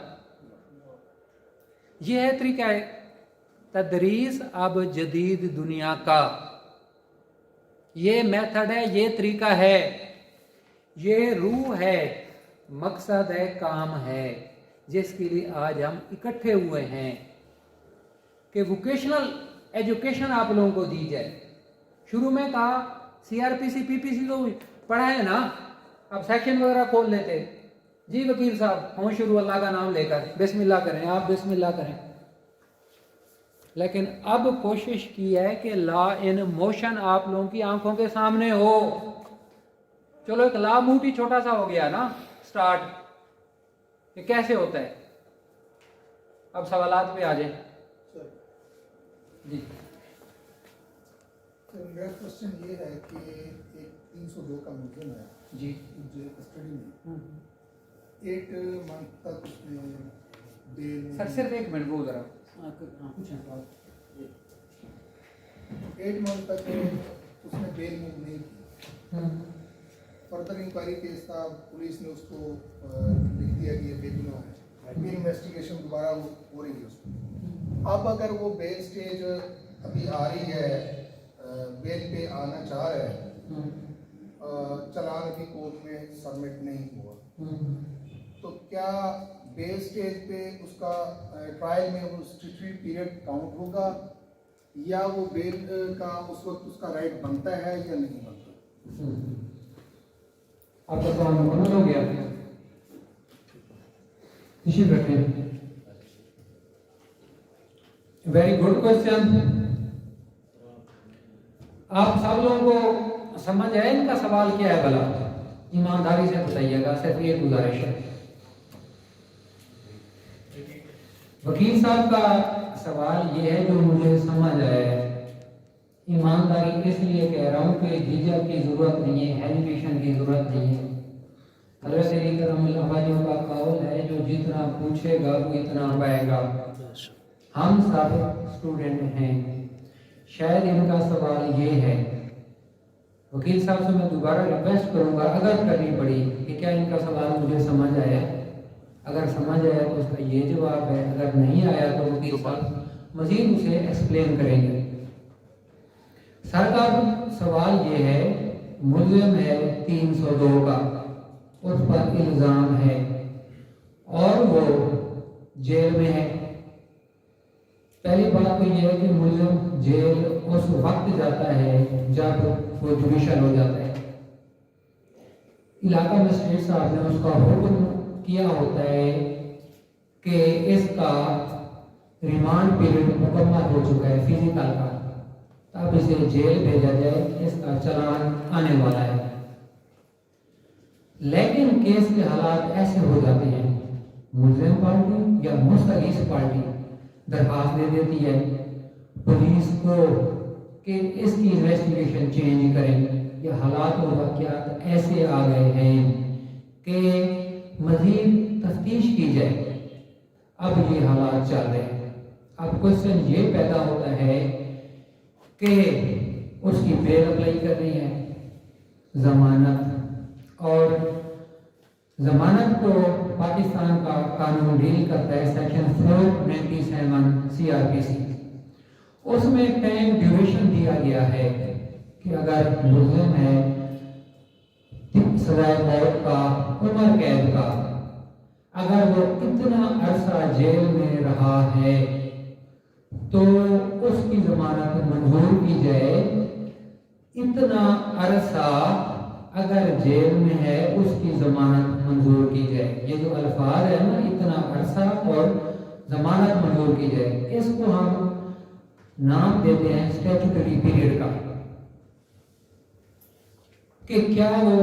یہ ہے طریقہ تدریس اب جدید دنیا کا، یہ میتھڈ ہے، یہ طریقہ ہے، یہ روح ہے، مقصد ہے، کام ہے، جس کے لیے آج ہم اکٹھے ہوئے ہیں کہ ووکیشنل ایجوکیشن آپ لوگوں کو دی جائے۔ شروع میں کہا CRPC PPC تو پڑھا ہے نا، اب سیکشن وغیرہ کھول لیتے، جی وکیل صاحب ہوں شروع اللہ کا نام لے کر بسم اللہ کریں، آپ بسم اللہ کریں، لیکن اب کوشش کی ہے کہ لا ان موشن آپ لوگوں کی آنکھوں کے سامنے ہو۔ چلو ایک لا موٹی چھوٹا سا ہو گیا نا سٹارٹ، کہ کیسے ہوتا ہے۔ اب سوالات پہ آ جائیں جی۔ میرا کوشچن یہ ہے کہ ایک 302 کا ملزم ہے جی جو کسٹڈی میں 8 منتھ تک اس نے بیل، سر صرف ایک منٹ وہ ذرا کچھ 8 منتھ تک اس نے بیل موو نہیں کی۔ فردر انکوائری کیس تھا، پولیس نے اس کو لکھ دیا کہ یہ بے گناہ ہے، پھر انویسٹیگیشن دوبارہ وہ ہو رہی ہے اس کو۔ اب اگر وہ بیل سٹیج ابھی آ رہی ہے، بیل پہ آنا چاہ رہا ہے، چلان ابھی کورٹ میں سبمٹ نہیں ہوا، تو کیا بیل سٹیج پہ اس کا ٹرائل میں وہ اسٹیچوری پیریڈ کاؤنٹ ہوگا، یا وہ بیل کا اس وقت اس کا رائٹ بنتا ہے یا نہیں بنتا؟ آپ کا سوال مکمل ہو گیا؟ تشریف رکھیں۔ Very good question. آپ سب لوگوں کو سمجھ آئے ان کا سوال کیا ہے بھلا؟ ایمانداری سے بتائیے گا، صرف ایک گزارش ہے۔ وکیل صاحب کا سوال یہ ہے جو مجھے سمجھ آیا ہے، ایمانداری اس لیے کہہ رہا ہوں کہ جھجھک کی ضرورت نہیں ہے، ہیزیٹیشن کی ضرورت نہیں ہے۔ حضرت علی کرم اللہ وجہ کا قول ہے جو جتنا پوچھے گا وہ اتنا پائے گا۔ ہم سب اسٹوڈنٹ ہیں، شاید ان کا سوال یہ ہے۔ وکیل صاحب سے میں دوبارہ ریکویسٹ کروں گا اگر کرنی پڑی کہ کیا ان کا سوال مجھے سمجھ آیا، اگر سمجھ آیا تو اس کا یہ جواب ہے، اگر نہیں آیا تو وکیل صاحب مزید اسے ایکسپلین کریں گے۔ سر کا سوال یہ ہے، ملزم ہے 302 کا، اس پر الزام ہے اور وہ جیل میں ہے۔ پہلی بات تو یہ ہے کہ ملزم جیل اس وقت جاتا ہے جب وہ جوڈیشل ہو جاتا ہے۔ علاقہ مجسٹریٹ صاحب نے اس کا حکم کیا ہوتا ہے کہ اس کا ریمانڈ پیریڈ مکمل ہو چکا ہے فزیکل کا، تب اسے جیل بھیجا جائے، اس کا چلان آنے والا ہے۔ لیکن کیس کے حالات ایسے ہو جاتے ہیں، ملزم پارٹی یا مستغیث پارٹی درخواست دے دیتی ہے پولیس کو کہ اس کی انویسٹیگیشن چینج کریں، یا حالات و واقعات ایسے آ گئے ہیں کہ مزید تفتیش کی جائے۔ اب یہ حالات چل رہے ہیں، اب کوشچن یہ پیدا ہوتا ہے کہ اس کی بیل اپلائی کرنی ہے، ضمانت، اور ضمانت کو پاکستان کا قانون ڈیل کرتا ہے سیکشن 497 CRPC۔ اس میں ٹائم ڈیوریشن دیا گیا ہے کہ اگر ملزم ہے سزائے موت کا، عمر قید کا، اگر وہ اتنا عرصہ جیل میں رہا ہے تو اس کی ضمانت منظور کی جائے۔ اتنا عرصہ اگر جیل میں ہے اس کی ضمانت منظور کی جائے۔ یہ جو الفاظ ہے نا، اتنا عرصہ اور ضمانت منظور کی جائے، اس کو ہم نام دیتے ہیں اسٹیچوٹری پیریڈ کا، کہ کیا وہ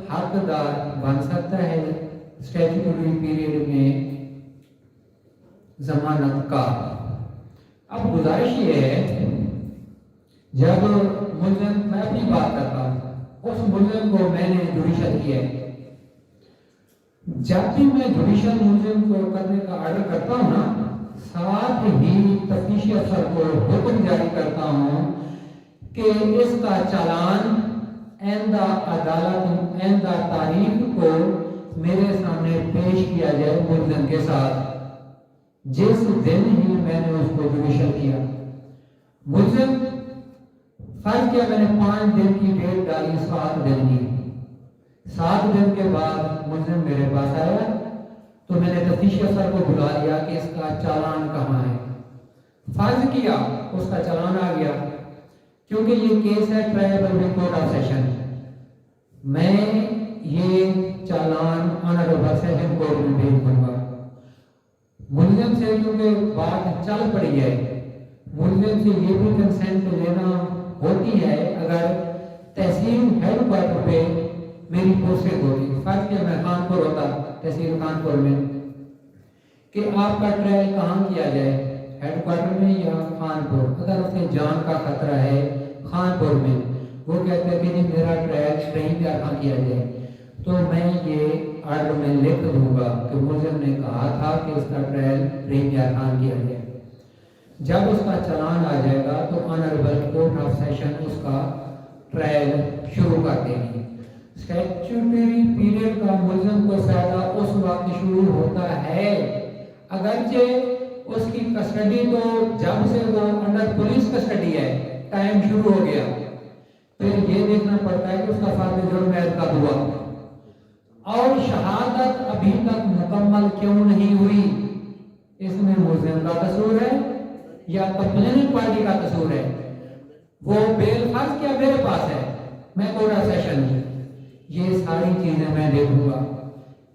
حقدار بن سکتا ہے اسٹیچوٹری پیریڈ میں ضمانت کا۔ اب گزارش یہ ہے، جب ملزم، میں اپنی بات کرتا ہوں، اس ملزم کو میں نے جوڈیشل کیا ہے، جب بھی میں جوڈیشل ملزم کو کرنے کا آرڈر کرتا ہوں نا، ساتھ ہی تفتیشی افسر کو حکم جاری کرتا ہوں کہ اس کا چالان آئندہ عدالت، آئندہ تاریخ کو میرے سامنے پیش کیا جائے ملزم کے ساتھ۔ जिस दिन ही मैंने उसको जुडिशल किया, मुलजिम फर्ज किया, मैंने 5 दिन की डेट डाली, 7 दिन की। 7 दिन के बाद मुलजिम मेरे पास आया तो मैंने तफ्तीशी अफसर को बुला लिया कि इसका चालान कहाँ है। फर्ज किया उसका चालान आ गया, क्योंकि ये केस है ट्राइबल कोर्ट ऑफ सेशन, मैं ये चालान ऑनरेबल सेशन कोर्ट में भेज दूंगा। मुलजिम से क्योंकि बात चल पड़ी है, मुलजिम से ये भी कंसेंट लेना होती है अगर तहसील हेडक्वार्टर पे मेरी पोस्टिंग होती। फर्ज किया मैं कानपुर होता, तहसील कानपुर में, कि आपका ट्रायल कहाँ किया जाए, हेडक्वार्टर में या कानपुर। अगर उसने जान का खतरा है कानपुर में, वो कहते हैं कि जी मेरा ट्रायल कहीं पे कहाँ किया जाए, तो मैं ये आर्डर में लिख दूंगा कि मुलजिम ने कहा था कि इसका ट्रायल प्रीमियर खान किया जाए। जब उसका चालान आ जाएगा तो ऑनरेबल कोर्ट ऑफ सेशन उसका ट्रायल शुरू कर देगी। स्टैट्यूटरी पीरियड का मुलजिम को फायदा उस वक्त शुरू होता है, अगरचे उसकी कस्टडी तो जब से वो अंडर पुलिस कस्टडी है टाइम शुरू हो गया, फिर ये देखना पड़ता है कि उसका फर्द जुर्म कब हुआ और शहादत अभी तक मुकम्मल क्यों नहीं हुई। इसमें मुलजिम का कसूर है या कंप्लेनिंग पार्टी का कसूर है। वो बेल फर्ज क्या मेरे पास है, मैं कोर्ट ऑफ सेशन हूं, ये सारी चीजें मैं देखूंगा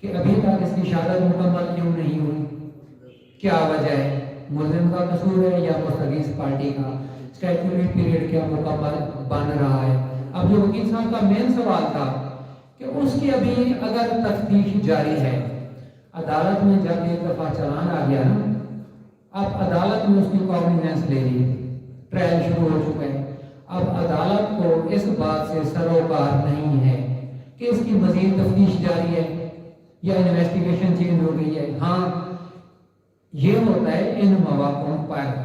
कि अभी तक इसकी शहादत मुकम्मल क्यों नहीं हुई, क्या वजह है, मुलजिम का कसूर है या मुस्तगीस पार्टी का, स्टैट्यूटरी पीरियड क्या मुकम्मल बन रहा है। अब जो वकील साहब का मेन सवाल था कि उसकी अभी अगर तफ्तीश जारी है, अदालत में जब एक दफा चालान आ गया ना, अब अदालत में उसकी कॉग्निजेंस ले ली, ट्रायल शुरू हो चुका है। अब अदालत को इस बात से सरोकार नहीं है कि इसकी मजीद तफ्तीश जारी है या इन्वेस्टिगेशन चेंज हो गई है। हाँ, ये होता है इन मौक़ों पर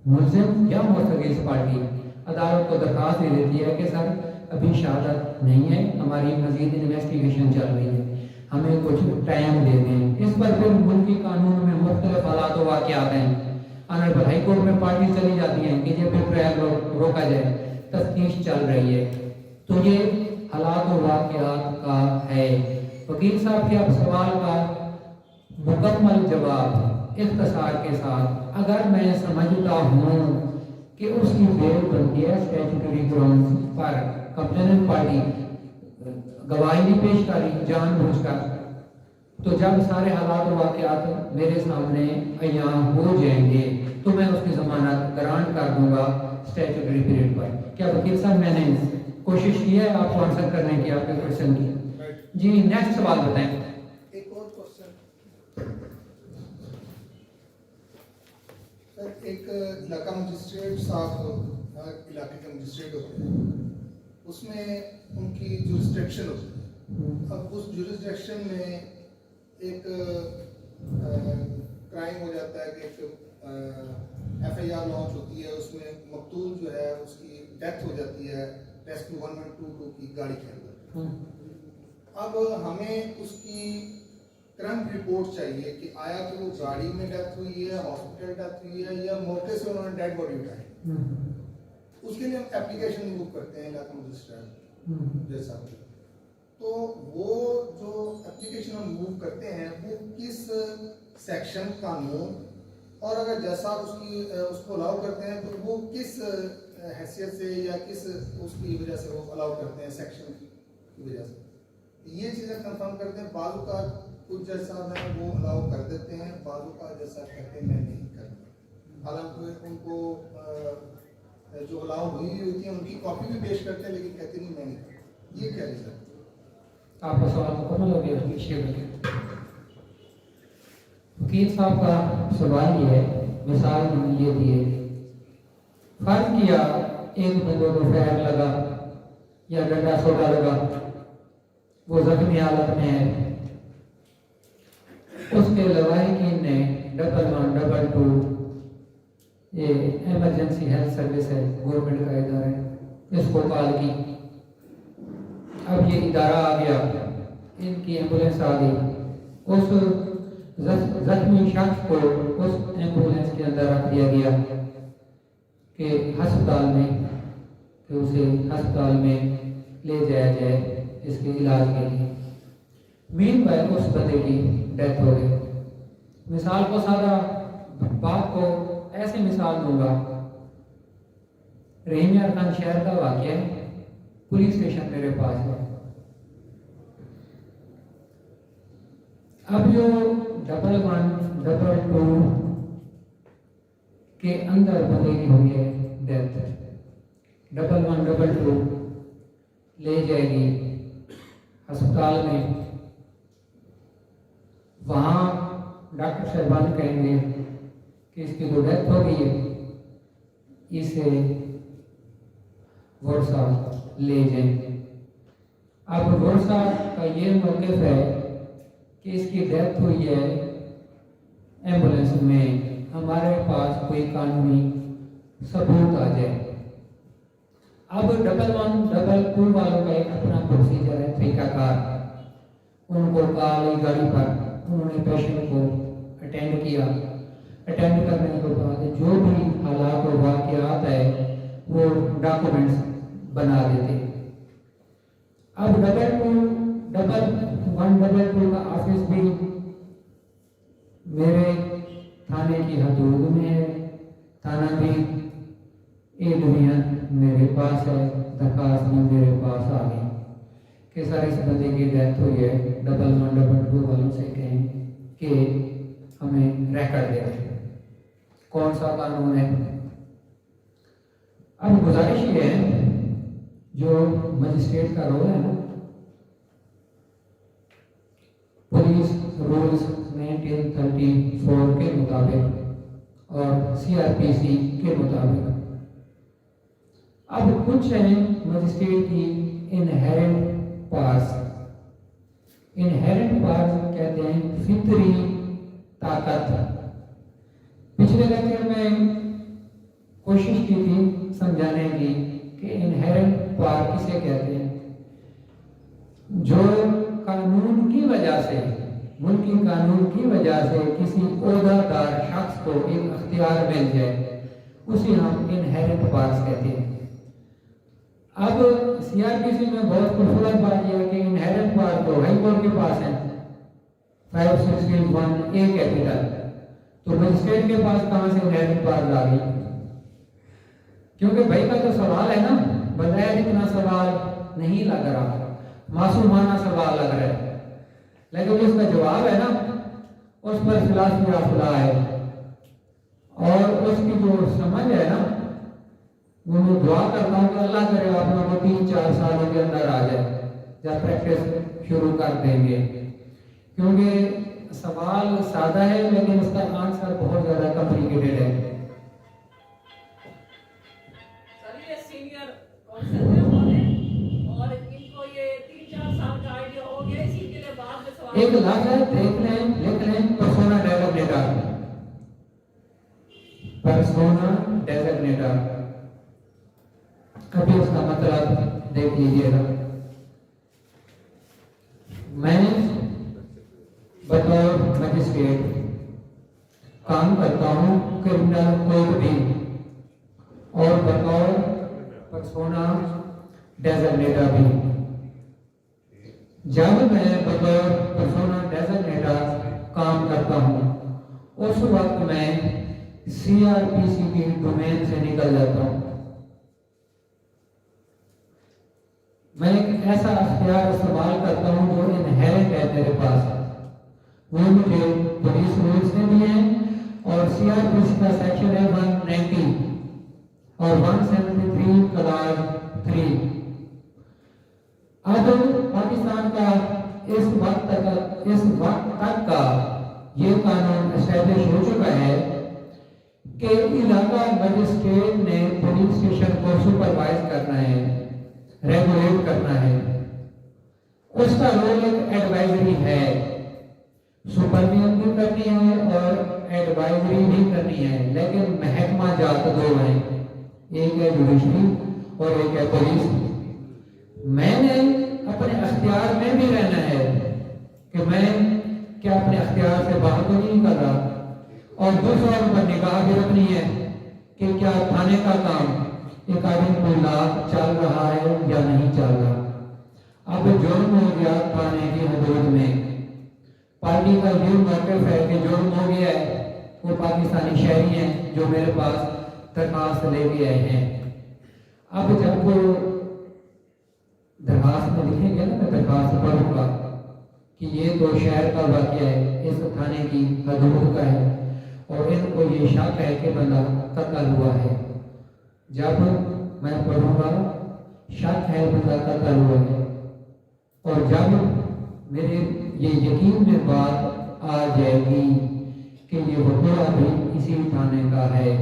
मुलजिम या मुस्तगीस पार्टी अदालत को दरखास्त दे देती है कि सर अभी शहादत नहीं है, हमारी मजीद इन्वेस्टिगेशन चल रही है, हमें कुछ टाइम दे दें। इस पर फिर मुल्की कानून में मुख्तलिफ हालात व वाक़यात हैं, ऑनरेबल हाई कोर्ट में पार्टी चली जाती हैं कि जब ट्रायल रोका जाए, तफ्तीश चल रही है। तो ये हालात व वाक़यात का है। वकील साहब के अब सवाल का मुकम्मल जवाब इख्तिसार के साथ, अगर मैं समझता हूँ कि उसकी बेल बनती है स्टैट्यूटरी ग्राउंड्स पर, कंप्लेनेंट पार्टी गवाही नहीं पेश करी जानबूझकर, तो जब सारे हालात और वाक़यात मेरे सामने अय्यां हो जाएंगे तो मैं उसकी जमानत ग्रांट कर दूंगा स्टैट्यूटरी पीरियड पर। क्या वकील साहब मैंने कोशिश की है आपको आंसर करने की आपके क्वेश्चन की? जी नेक्स्ट सवाल बताएं। एक और क्वेश्चन सर, एक इलाका मजिस्ट्रेट साहब इलाके के मजिस्ट्रेट होते हैं, उसमें उनकी जुरिस्डिक्शन होती है। अब उस जुरिस्डिक्शन में एक क्राइम हो जाता है कि एक FIR लॉन्च होती है, उसमें मकतूल जो है उसकी डेथ हो जाती है रेस्क्यू 122 की गाड़ी के अंदर। अब हमें उसकी करंट रिपोर्ट चाहिए कि आया तो वो गाड़ी में डेथ हुई है, हॉस्पिटल डेथ हुई है या मौके से उन्होंने डेड बॉडी उठाई। उसके लिए हम एप्लीकेशन मूव करते हैं इलाका मजिस्ट्रेट जैसा। तो वो जो एप्लीकेशन हम मूव करते हैं वो किस सेक्शन कानून और अगर जैसा उसको अलाउ करते हैं तो वो किस हैसियत से या किस उसकी वजह से वो अलाउ करते हैं सेक्शन की वजह से, ये चीज़ें कंफर्म करते हैं। बाजू का कुछ जैसा है वो अलाउ कर देते हैं, बाजू का जैसा कहते हैं नहीं करते। हालांकि उनको जो अलाउ हुई होती है उनकी कॉपी भी पेश करते हैं लेकिन कहते नहीं मैं नहीं करता। ये क्या रीज़न? आपका सवाल मुकम्मल हो गया। वकील साहब का सवाल ये है, मिसाल ये दिए, फर्ज किया एक बंदे को फैर लगा या डंडा सोटा लगा, वो जख्मी हालत में है, उसके लवाहिकीन ने 112 ये इमरजेंसी हेल्थ सर्विस है, गवर्नमेंट का इदारा है, इसको कॉल की। अब ये इदारा आ गया, इनकी एम्बुलेंस आ गई, उस زخمی شخص کو اس ایمبولینس کے اندر رکھ دیا گیا کہ اسے ہسپتال میں لے جایا جائے اس کے علاج کے لیے. مین وائل اس بندے کی ڈیتھ ہو گئی. مثال کو سادہ بات کو ایسے مثال دوں گا. رحیم یار خان شہر کا واقعہ ہے, پولیس اسٹیشن میرے پاس ہے. اب جو 112 کے اندر بندے کی ہوئی ہے ڈیتھ, 1112 لے جائے گی ہسپتال میں. وہاں ڈاکٹر صاحبان کہیں گے کہ اس کی تو ڈیتھ ہو گئی ہے, اسے ورثہ لے جائیں. اب ورثہ کا یہ موقف ہے کہ اس کی ڈیتھ ہوئی ہے ایمبولینس میں, ہمارے پاس کوئی قانونی ثبوت آ جائے. اب 1112 والوں کا ایک اپنا پروسیجر ہے, طریقہ کار. ان کو کال گاڑی پر انہوں نے پیشنٹ کو اٹینڈ کیا. اٹینڈ کرنے کے بعد جو بھی حالات و واقعات ہے وہ ڈاکومنٹس بنا دیتے. اب 112 کا آفس بھی میرے تھانے کی حدود میں ہے. تھانہ بھی اے ڈویژن میرے پاس ہے. درخواست میں میرے پاس آ گئی کہ سر اس بندے کی ڈیتھ ہوئی ہے, 1112 والوں سے کہیں کہ ہمیں ریکارڈ دے دیں. کون سا قانون ہے؟ اب گزارش یہ ہے, جو مجسٹریٹ کا رول ہے نا, پولیس رولز 1934 کے مطابق اور CRPC کے مطابق, اب کچھ ہیں مجسٹریٹ کی انہیرنٹ پاورز. انہیرنٹ پاورز کہتے ہیں فطری طاقت. پچھلے لیکچر میں کوشش کی تھی سمجھانے کی کہ انہیرنٹ پاور کسے کہتے ہیں. جو قانون کی وجہ سے, ملکی قانون کی وجہ سے کسی عہدہ دار شخص کو ایک اختیار مل جائے, اسے ہم انہیرنٹ پاورز کہتے ہیں. اب CRPC میں بہت خوبصورت بات یہ ہے کہ انہیرنٹ پاور تو ہائی کورٹ کے پاس ہے, 561A کیپیٹل. تو مجسٹریٹ کے پاس کہاں سے انہیرنٹ پاور آ گئی؟ کیونکہ بھائی کا تو سوال ہے نا, بظاہر اتنا سوال نہیں لگ رہا, معصومانہ سوال لگ رہا ہے, لیکن اس کا جواب ہے نا, اس پر فلاسفی آف لا ہے, اور اس کی جو سمجھ ہے نا, وہ میں دعا کرتا ہوں کہ اللہ کرے آپ لوگوں کو 3-4 سالوں کے اندر آ جائے جب پریکٹس شروع کر دیں گے. کیونکہ سوال سادہ ہے لیکن اس کا آنسر بہت زیادہ کمپلیکیٹڈ ہے. ایک لفظ ہے, دیکھ لیں, لکھ لیں, پرسونا ڈیزگنیٹر. پرسونا ڈیزگنیٹر, کبھی اس کا مطلب دیکھ لیجیے گا. میں بطور مجسٹریٹ کام کرتا ہوں کرمنل کوڈ بھی, اور بطور پرسونا ڈیزگنیٹر بھی. جب میں بطور پرسونا ڈیزگنیٹر کام کرتا ہوں, اس وقت میں CRPC کی ڈومین سے نکل جاتا ہوں. میں ایک ایسا اختیار استعمال کرتا ہوں جو انہیرنٹ ہے میرے پاس. وہ مجھے پولیس رولز میں بھی ہیں, اور CRPC کا سیکشن ہے 190 اور 173 کلاس 3. اب پاکستان کا اس وقت تک کا یہ قانون اسٹیبلش ہو چکا ہے کہ علاقہ مجسٹریٹ نے پولیس اسٹیشن کو سپروائز کرنا ہے, ریگولیٹ کرنا ہے. اس کا رول ایک ایڈوائزری ہے, سپرویژن بھی کرنی ہے اور ایڈوائزری بھی کرنی ہے, لیکن محکمہ جات دو ہیں, ایک ہے جوڈیشری اور ایک ہے پولیس. میں نے اپنے اختیار میں بھی رہنا ہے کہ میں کہ اپنے اختیار سے باہر تو نہیں کر رہا، اور دوسروں پر نگاہ بھی رکھنی ہے کہ کیا تھانے کا کام ایک آدمی کو لاکھ چل رہا ہے یا نہیں چل رہا۔ اب جرم ہو گیا تھانے کی حدود میں، پارٹی کا یہ موقف ہے کہ جرم ہو گیا ہے، وہ پاکستانی شہری ہیں جو میرے پاس درخواست لے کے آئے ہیں۔ اب جب وہ درخواست میں لکھیں گے نا، میں درخواست پڑھوں گا کہ یہ تو شہر کا واقعہ ہے، اس تھانے کی حدود کا ہے، اور ان کو یہ شک ہے کہ بندہ قتل ہوا ہے۔ جب میں پڑھوں گا شک ہے بندہ قتل ہوا ہے، اور جب میرے یہ یقین میں بات آ جائے گی کہ یہ وقوع بھی اسی تھانے کا ہے،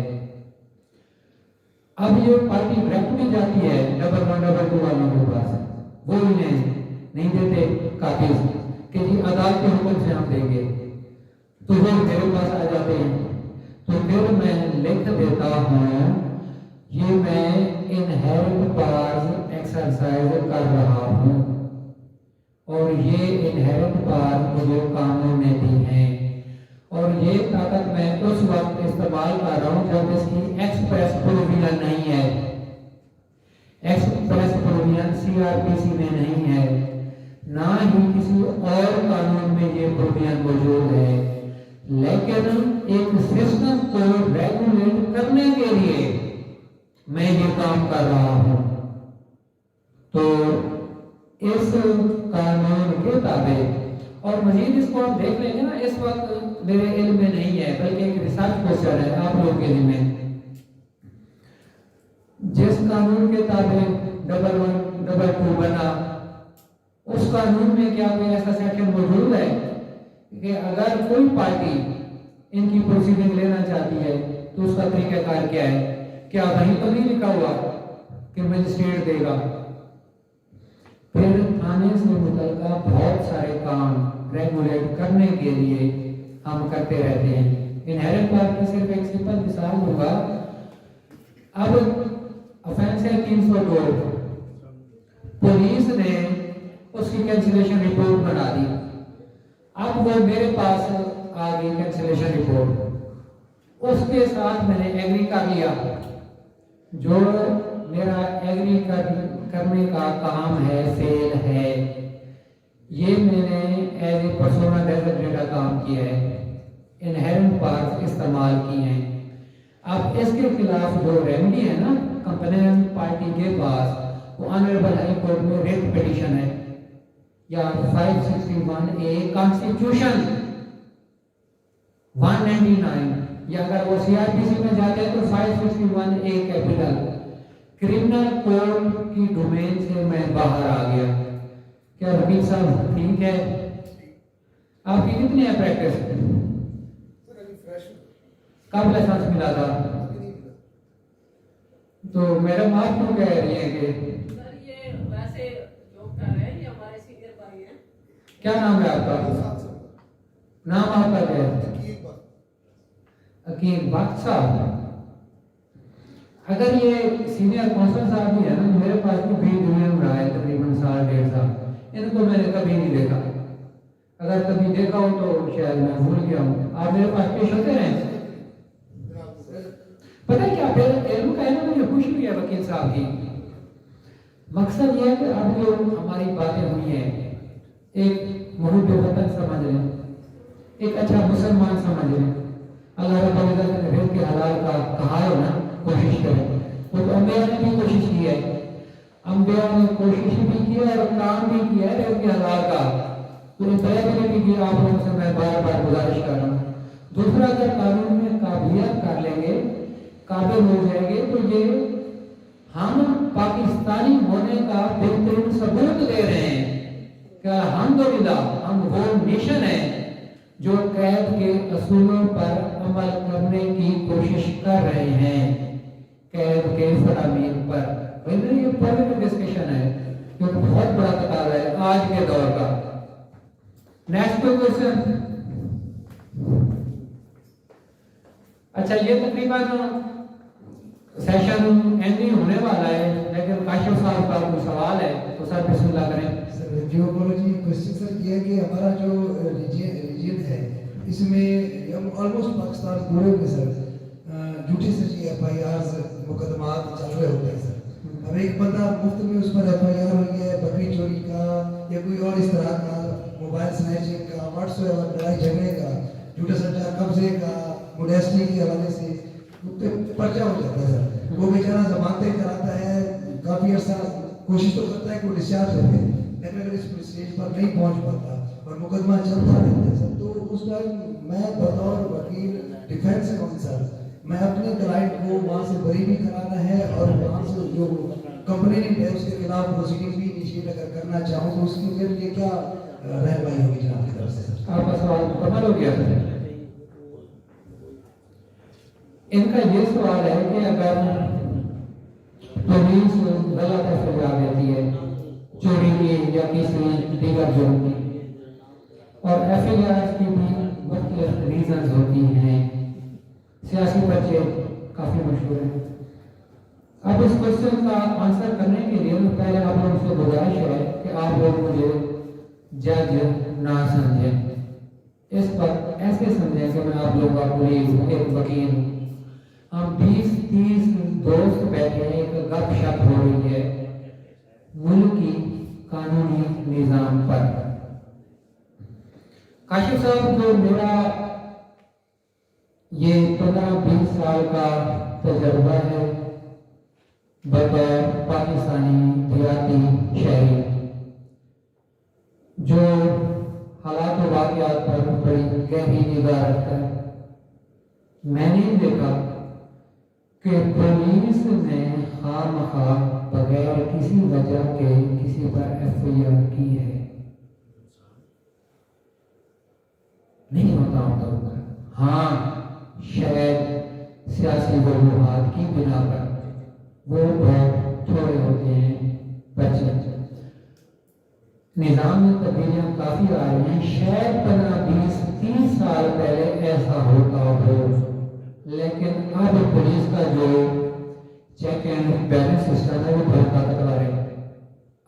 اب یہ پارٹی ڈائریکٹ میں جاتی ہے ڈبل 1 ڈبل 2 والوں کے پاس، وہ انہیں نہیں دیتے کاغذ کہ جی عدالت کے حکم سے ہم دیں گے، تو وہ میرے پاس آ جاتے ہیں، تو پھر میں لکھ دیتا ہوں یہ میں انہیرنٹ پاورز ایکسرسائز کر رہا ہوں، اور یہ انہیرنٹ پاور مجھے قانون نے دی ہیں، اور یہ طاقت میں اس وقت استعمال کر رہا ہوں جب اس کی ایکسپریس پروویژن نہیں ہے، ایکسپریس پروویژن CRPC میں نہیں ہے، نہ ہی کسی اور قانون میں یہ پروویژن موجود ہے، لیکن ایک سسٹم کو ریگولیٹ کرنے کے لیے میں یہ کام کر رہا ہوں۔ تو اس قانون کے تابع، اور مزید اس کو آپ دیکھ لیں گے نا، اس وقت میرے علم میں نہیں ہے بلکہ ایک ریسرچ کوشچن ہے آپ لوگوں کے علم میں، جس قانون کے تابع ڈبل 1 ڈبل 2 بنا، اس قانون میں کیا کوئی ایسا سیکشن موجود ہے کہ اگر کوئی پارٹی ان کی پروسیڈنگ لینا چاہتی ہے تو اس کا طریقہ کار کیا ہے؟ کیا وہیں تو نہیں لکھا ہوا کہ مجسٹریٹ دے گا؟ پھر تھانے سے متعلقہ بہت سارے کام ریگولیٹ کرنے کے لیے ہم کرتے رہتے ہیں۔ انہیرنٹ پاور کی صرف ایک سمپل مثال دوں گا۔ اب افینس ہے 302، پولیس نے اس کی کینسلیشن رپورٹ بنا دی، اب وہ میرے پاس آ گئی کینسلیشن رپورٹ، اس کے ساتھ میں نے ایگری کر لیا، جو میرا ایگری کرنے کا کام ہے، فیل ہے، یہ میں نے ایز اے پرسونا ڈیزگنیٹڈ کام کیا ہے، انہیرنٹ پاورز استعمال کی ہیں۔ اب اس کے خلاف جو ریمیڈی ہے نا کمپلیننٹ پارٹی کے پاس، وہ آنریبل ہائی کورٹ میں ریٹ پیٹیشن ہے، یا 561A کانسٹیٹیوشن 199، یا اگر وہ CRPC میں جاتے ہیں تو 561A کیپٹل۔ کرمنل کوڈ کی ڈومین سے میں باہر آ گیا۔ کیا وکیل صاحب ٹھیک ہے؟ آپ کی کتنی ہے پریکٹس؟ سر ابھی فریش کب لائسنس ملا تھا؟ ابھی نہیں ملا۔ تو میڈم آپ کیوں کہہ رہی ہیں کہ سر یہ ویسے جاب کر رہے ہیں، یہ ہمارے سینئر بھائی ہیں۔ کیا نام ہے آپ کا؟ 2 سال سے نام آپ کا کیا ہے؟ ایک بات عقیل بخش صاحب۔ اگر یہ سینئر کونسل صاحب بھی ہے نا، میرے پاس بھی دنیا میں رہا ہے تقریباً 1.5 سال، ان کو میں نے کبھی نہیں دیکھا، اگر کبھی دیکھا ہو تو شاید میں بھول گیا ہوں۔ آپ میرے پاس پیش ہوتے ہیں؟ پتہ ہے کیا پھر علم کا ہے نا، مجھے خوشی ہوئی ہے وکیل صاحب کی۔ مقصد یہ ہے کہ اب جو ہماری باتیں ہوئی ہیں، ایک محب وطن سمجھ لیں، ایک اچھا مسلمان سمجھ لیں، اللہ رب العزت نے رزق حلال کا کہا ہے نا، کوشش کریں۔ تو انبیاء نے بھی کوشش کی ہے، انبیاء نے کوشش بھی کی ہے اور کام بھی کیا ہے رزق حلال کا، تو انبیاء نے بھی کیا۔ آپ لوگوں سے میں بار بار گزارش کر رہا ہوں۔ دوسرا، اگر قانون میں قابلیت کر لیں گے، قابل ہو جائیں گے، تو یہ ہم پاکستانی ہونے کا بہترین ثبوت دے رہے ہیں کہ الحمدللہ ہم وہ نیشن ہیں جو قید کے اصولوں پر عمل کرنے کی کوشش کر رہے ہیں، قید کے فرامین پر۔ یہ پولیٹیکل ڈسکشن ہے جو بہت بڑا تقاضا ہے آج کے دور کا۔ Next question. اچھا، یہ تقریباً سیشن اینڈ ہونے والا ہے۔ لیکن کاشف صاحب کا کوئی سوال ہے تو سر بسم اللہ کریں. سر جیوپولوجی کوشچن سر یہ ہے کہ ہمارا جو ریجن ہے اس میں ہم آلموسٹ پاکستان پورے میں سر جھوٹی سچی ایف آئی آر مقدمات چل رہے ہوتے ہیں سر. اب ایک بندہ مفت میں اس پر ایف آئی آر ہوئی ہے بکری چوری کا یا کوئی اور اس طرح کا موبائل سنیچنگ کا واٹس ایپ لڑائی جھگڑے کا جھوٹا سچا قبضے کا موڈیسٹی کے حوالے سے پرچہ ہو جاتا ہے سر. وہ بیچارہ ضمانتیں کراتا ہے کافی عرصہ کوشش تو کرتا ہے کہ وہ ڈسچارج ہو جائے لیکن اگر اس اسٹیج پر نہیں پہنچ پاتا اور مقدمہ چلتا رہتا ہے سر تو اس ٹائم میں بطور وکیل ڈیفینس کونسل میں اپنے کلائنٹ کو وہاں سے بری بھی کرانا ہے اور وہاں سے جو کمپلینٹ ہے اس کے خلاف پروسیڈنگ بھی انیشیٹ اگر کرنا چاہوں تو اس کے لیے کیا رہنمائی ہوگی جناب کی طرف سے سر؟ آپ کا سوال مکمل ہو گیا سر. ان کا یہ سوال ہے کہ اگر پولیس غلط احتجاج دیتی ہے چوری کی یا کسی دیگر جرم کی اور ایف آئی آر کی بھی مختلف ریزنز ہوتی ہیں, سیاسی پرچے کافی مشہور ہیں. اب اس کوشچن کا آنسر کرنے کے لیے پہلے آپ لوگوں سے گزارش ہے کہ آپ لوگ مجھے جج نہ سمجھیں, اس پر ایسے سمجھیں کہ میں آپ لوگوں کا پولیس ایک وکیل ہوں. ہم 20-30 دوست بیٹھے ہیں, ایک گپ شپ ہو رہی ہے ملکی قانونی نظام پر. کاشف صاحب جو میرا یہ 15-20 سال کا تجربہ ہے بطور پاکستانی دیہاتی شہری جو حالات و واقعات پر بڑی گہری نگاہ رکھتا ہے, میں نے دیکھا کہ پولیس نے خواہ بغیر کسی وجہ کے کسی پر ایف آئی آر کی ہے. نہیں ہوتا ہاں شاید سیاسی وجوہات کی بنا پر وہ بہت تھوڑے ہوتے ہیں بچے. نظام میں تبدیلیاں کافی آ رہی ہیں, شاید 15-20-30 سال پہلے ایسا ہوتا ہو لیکن اب پولیس کا جو چیک اینڈ بیلنس سسٹم ہے وہ بہت طاقتور ہے.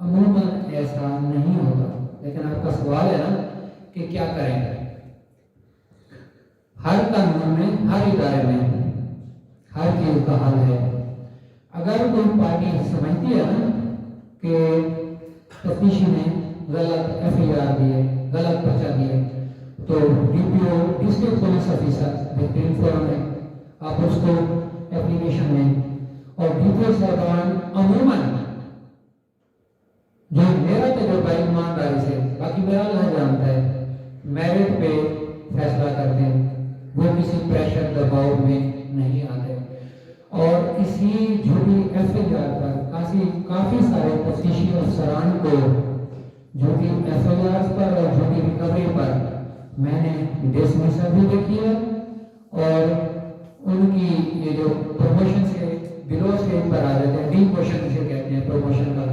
عموماً ایسا نہیں ہوتا, لیکن آپ کا سوال ہے نا کہ کیا کریں. ہر قانون میں, ہر ادارے میں ہر چیز کا حل ہے. اگر کوئی پارٹی سمجھتی ہے نا کہ تفتیشی نے غلط ایف آئی آر دی ہے, غلط پرچہ دیا ہے, تو ڈی پی او ڈسٹرکٹ پولیس آفیسر بہترین فورم ہے, آپ اس کو اپلیکیشن دیں. اور ڈی پی او صاحبان عموماً جو میرا تجربہ ایمانداری سے, باقی میرا اللہ جانتا ہے, میرٹ پہ فیصلہ کرتے ہیں, وہ کسی پریشر دباؤ میں نہیں آتے. اور اسی جھوٹی ایف آئی آر پر کافی سارے تفتیشی افسران کو جھوٹی ایف آئی آر پر اور جھوٹی ریکوری پر میں نے ڈسمسل بھی دیکھی ہے, اور ان کی یہ جو پروموشن سے بلو اسٹیج پر آ جاتے ہیں, ڈی پوشن سے کہتے ہیں پروموشن کا.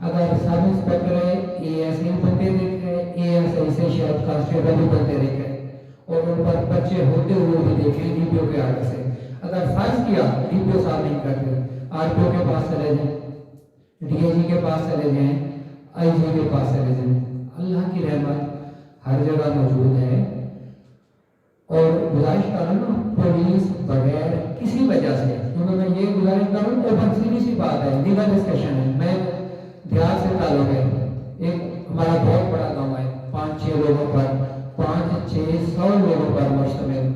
اگر سب انسپیکٹر ہے اے ایس اے بنتے دیکھے, اے ایس اے سے شاید کانسٹیبل بھی بنتے دیکھے, اور ان پر پرچے ہوتے ہوئے بھی دیکھیں ڈی پی او کے آرڈر سے. اگر فرض کیا ڈی پی او صاحب نہیں کرتے, آر پی او کے پاس چلے جائیں, ڈی اے جی کے پاس چلے جائیں, آئی جی کے پاس چلے جائیں. اللہ کی رحمت ہر جگہ موجود ہے. اور گزارش کر رہا ہوں پولیس بغیر کسی وجہ سے, کیونکہ میں یہ گزارش کر رہا ہوں اوپن سیدھی سی بات ہے, لیگل ڈسکشن ہے. میں دیہات سے تعلق ہے, ایک ہمارا بہت بڑا گاؤں ہے, 5-6 لوگوں پر 500-600 لوگوں پر مشتمل.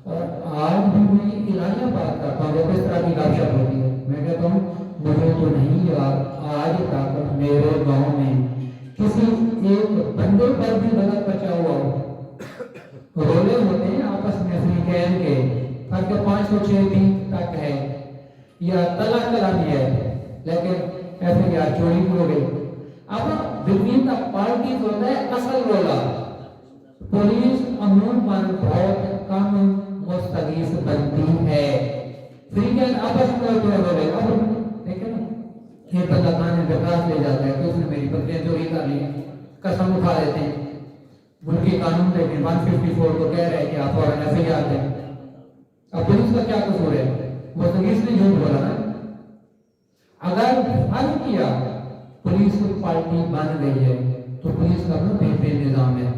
اور آج بھی میں الہیہ بات کرتا ہوں جب اس طرح کی گپ شپ ہوتی ہے, میں کہتا ہوں مجھے تو نہیں یاد آج تک میرے گاؤں میں کسی ایک بندے پر بھی غلط بچا ہوا ہو. رولے ہوتے ہیں آپس میں افریقین کے, فرق 506 بھی تک ہے یا طلاق کلامی ہے, لیکن ایف آئی آر چوری ہو گئی. اب بٹوین دا پارٹیز ہوتا ہے اصل رولا. پولیس عموماً بہت کم مستغیث بنتی ہے, افریقین آپس میں ہوتے ہیں. اب دیکھیں نا, یہ بندہ کھانے درخواست لے جاتا ہے کہ اس نے میری بکریاں چوری کر لی, قسم اٹھا لیتے ہیں. ملکی قانون دیکھیں 154 کو کہہ رہے ہیں کہ آپ فوراً ایف آئی آر دیں. اب پولیس کا کیا قصور ہے, مستغیث نے جھوٹ بولا نا. अगर फर्ज किया पुलिस पार्टी बन गई है तो पुलिस का ना बेहतरीन निज़ाम है।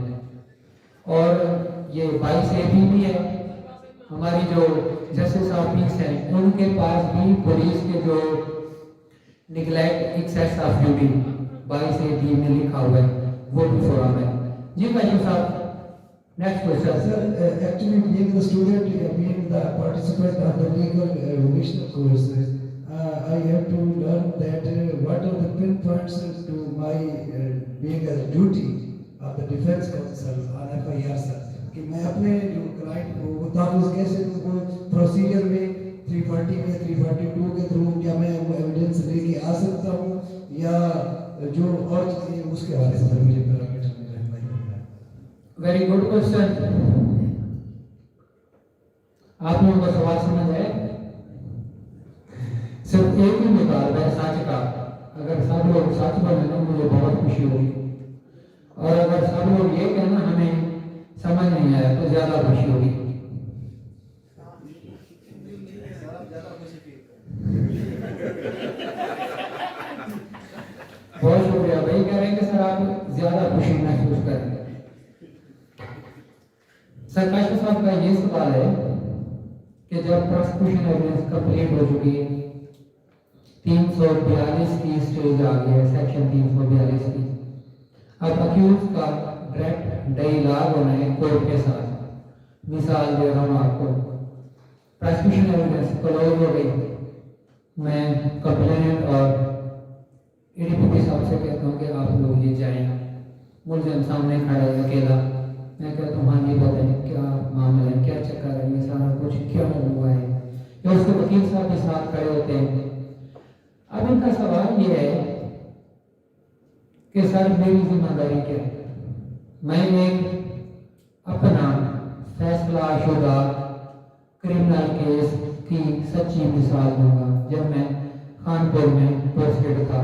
और ये 22 भी है, हमारी जो जस्टिस ऑफ पीस हैं उनके पास भी पुलिस के जो निगलेक्ट एक्सेस ऑफ ड्यूटी 22 में लिखा हुआ है वो भी फोरम है। जी काशिफ साहब, next question. Sir, actually being the student, being the participant of the legal vocational course, I have to learn that what are the pinpoints to my being a duty of the defense counsel on FIR sir, कि मैं अपने जो client को ताक़ुज़ कैसे उनको procedure में 340 में 342 के थ्रू क्या मैं वो एविडेंस लेके आ सकता हूँ या जो और चीज़ें उसके हवाले से मुझे पैरामीटर में रहना है। Very good question. आप लोगों का सवाल समझ है? सिर्फ एक ही मुतालबा है सच का। अगर सब लोग सच बोले ना मुझे बहुत खुशी होगी, और अगर सब लोग ये कहना हमें समझ नहीं आया तो ज्यादा खुशी होगी। बहुत शुक्रिया भाई, कह रहे हैं कि सर आप ज्यादा खुशी महसूस करेंगे। सर काशिफ साहब का ये सवाल है कि जब प्रोसिक्यूशन एविडेंस कंप्लीट हो चुकी है, 342 की स्टेज आ गई है, सेक्शन 342 की, अब अक्यूज का डायरेक्ट डायलॉग होना है कोर्ट के साथ। मिसाल दे रहा हूँ आपको, प्रोसिक्यूशन एविडेंस क्लोज हो गई, मैं कंप्लेनेंट और एडीपीपी साहब से कहता हूँ कि आप लोग ये जाएं, मुलजिम सामने खड़ा है अकेला, मैं कहता हूँ हाँ जी बताएं क्या मामला है, क्या चक्कर है, ये सारा कुछ क्या हुआ है, या उसके वकील साहब के साथ खड़े होते हैं। अब इनका सवाल ये है कि सर मेरी जिम्मेदारी क्या है, मैं एक अपना फैसला शुदा क्रिमिनल केस की सच्ची मिसाल दूंगा। जब मैं कानपुर में पोस्टेड था,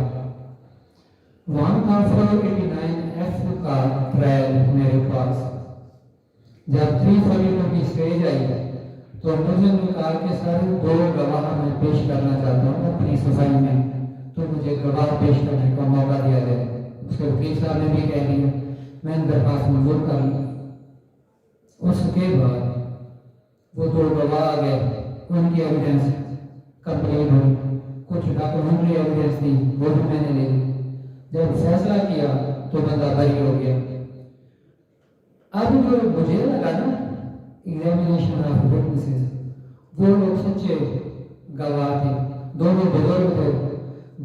वहां था 489F का ट्रायल मेरे पास। जब 342 की स्टेज आई तो मुझे कहा कि सर 2 गवाह मैं पेश करना चाहता हूँ अपनी सफाई में, तो मुझे गवाह पेश करने का मौका दिया जाए। उसके वकील साहब ने भी कह दिया, मैंने दरखास्त मंजूर कर ली। उसके बाद वो 2 गवाह आ गए, उनकी एविडेंस कंप्लीट हुई, कुछ डॉक्यूमेंट्री एविडेंस थी वो भी मैंने ले ली। जब फैसला किया तो बंदा बरी हो गया। अब जो मुझे लगा ना एग्जामिनेशन ऑफ विटनेसेस, वो लोग सच्चे गवाह थे, दोनों बुजुर्ग थे,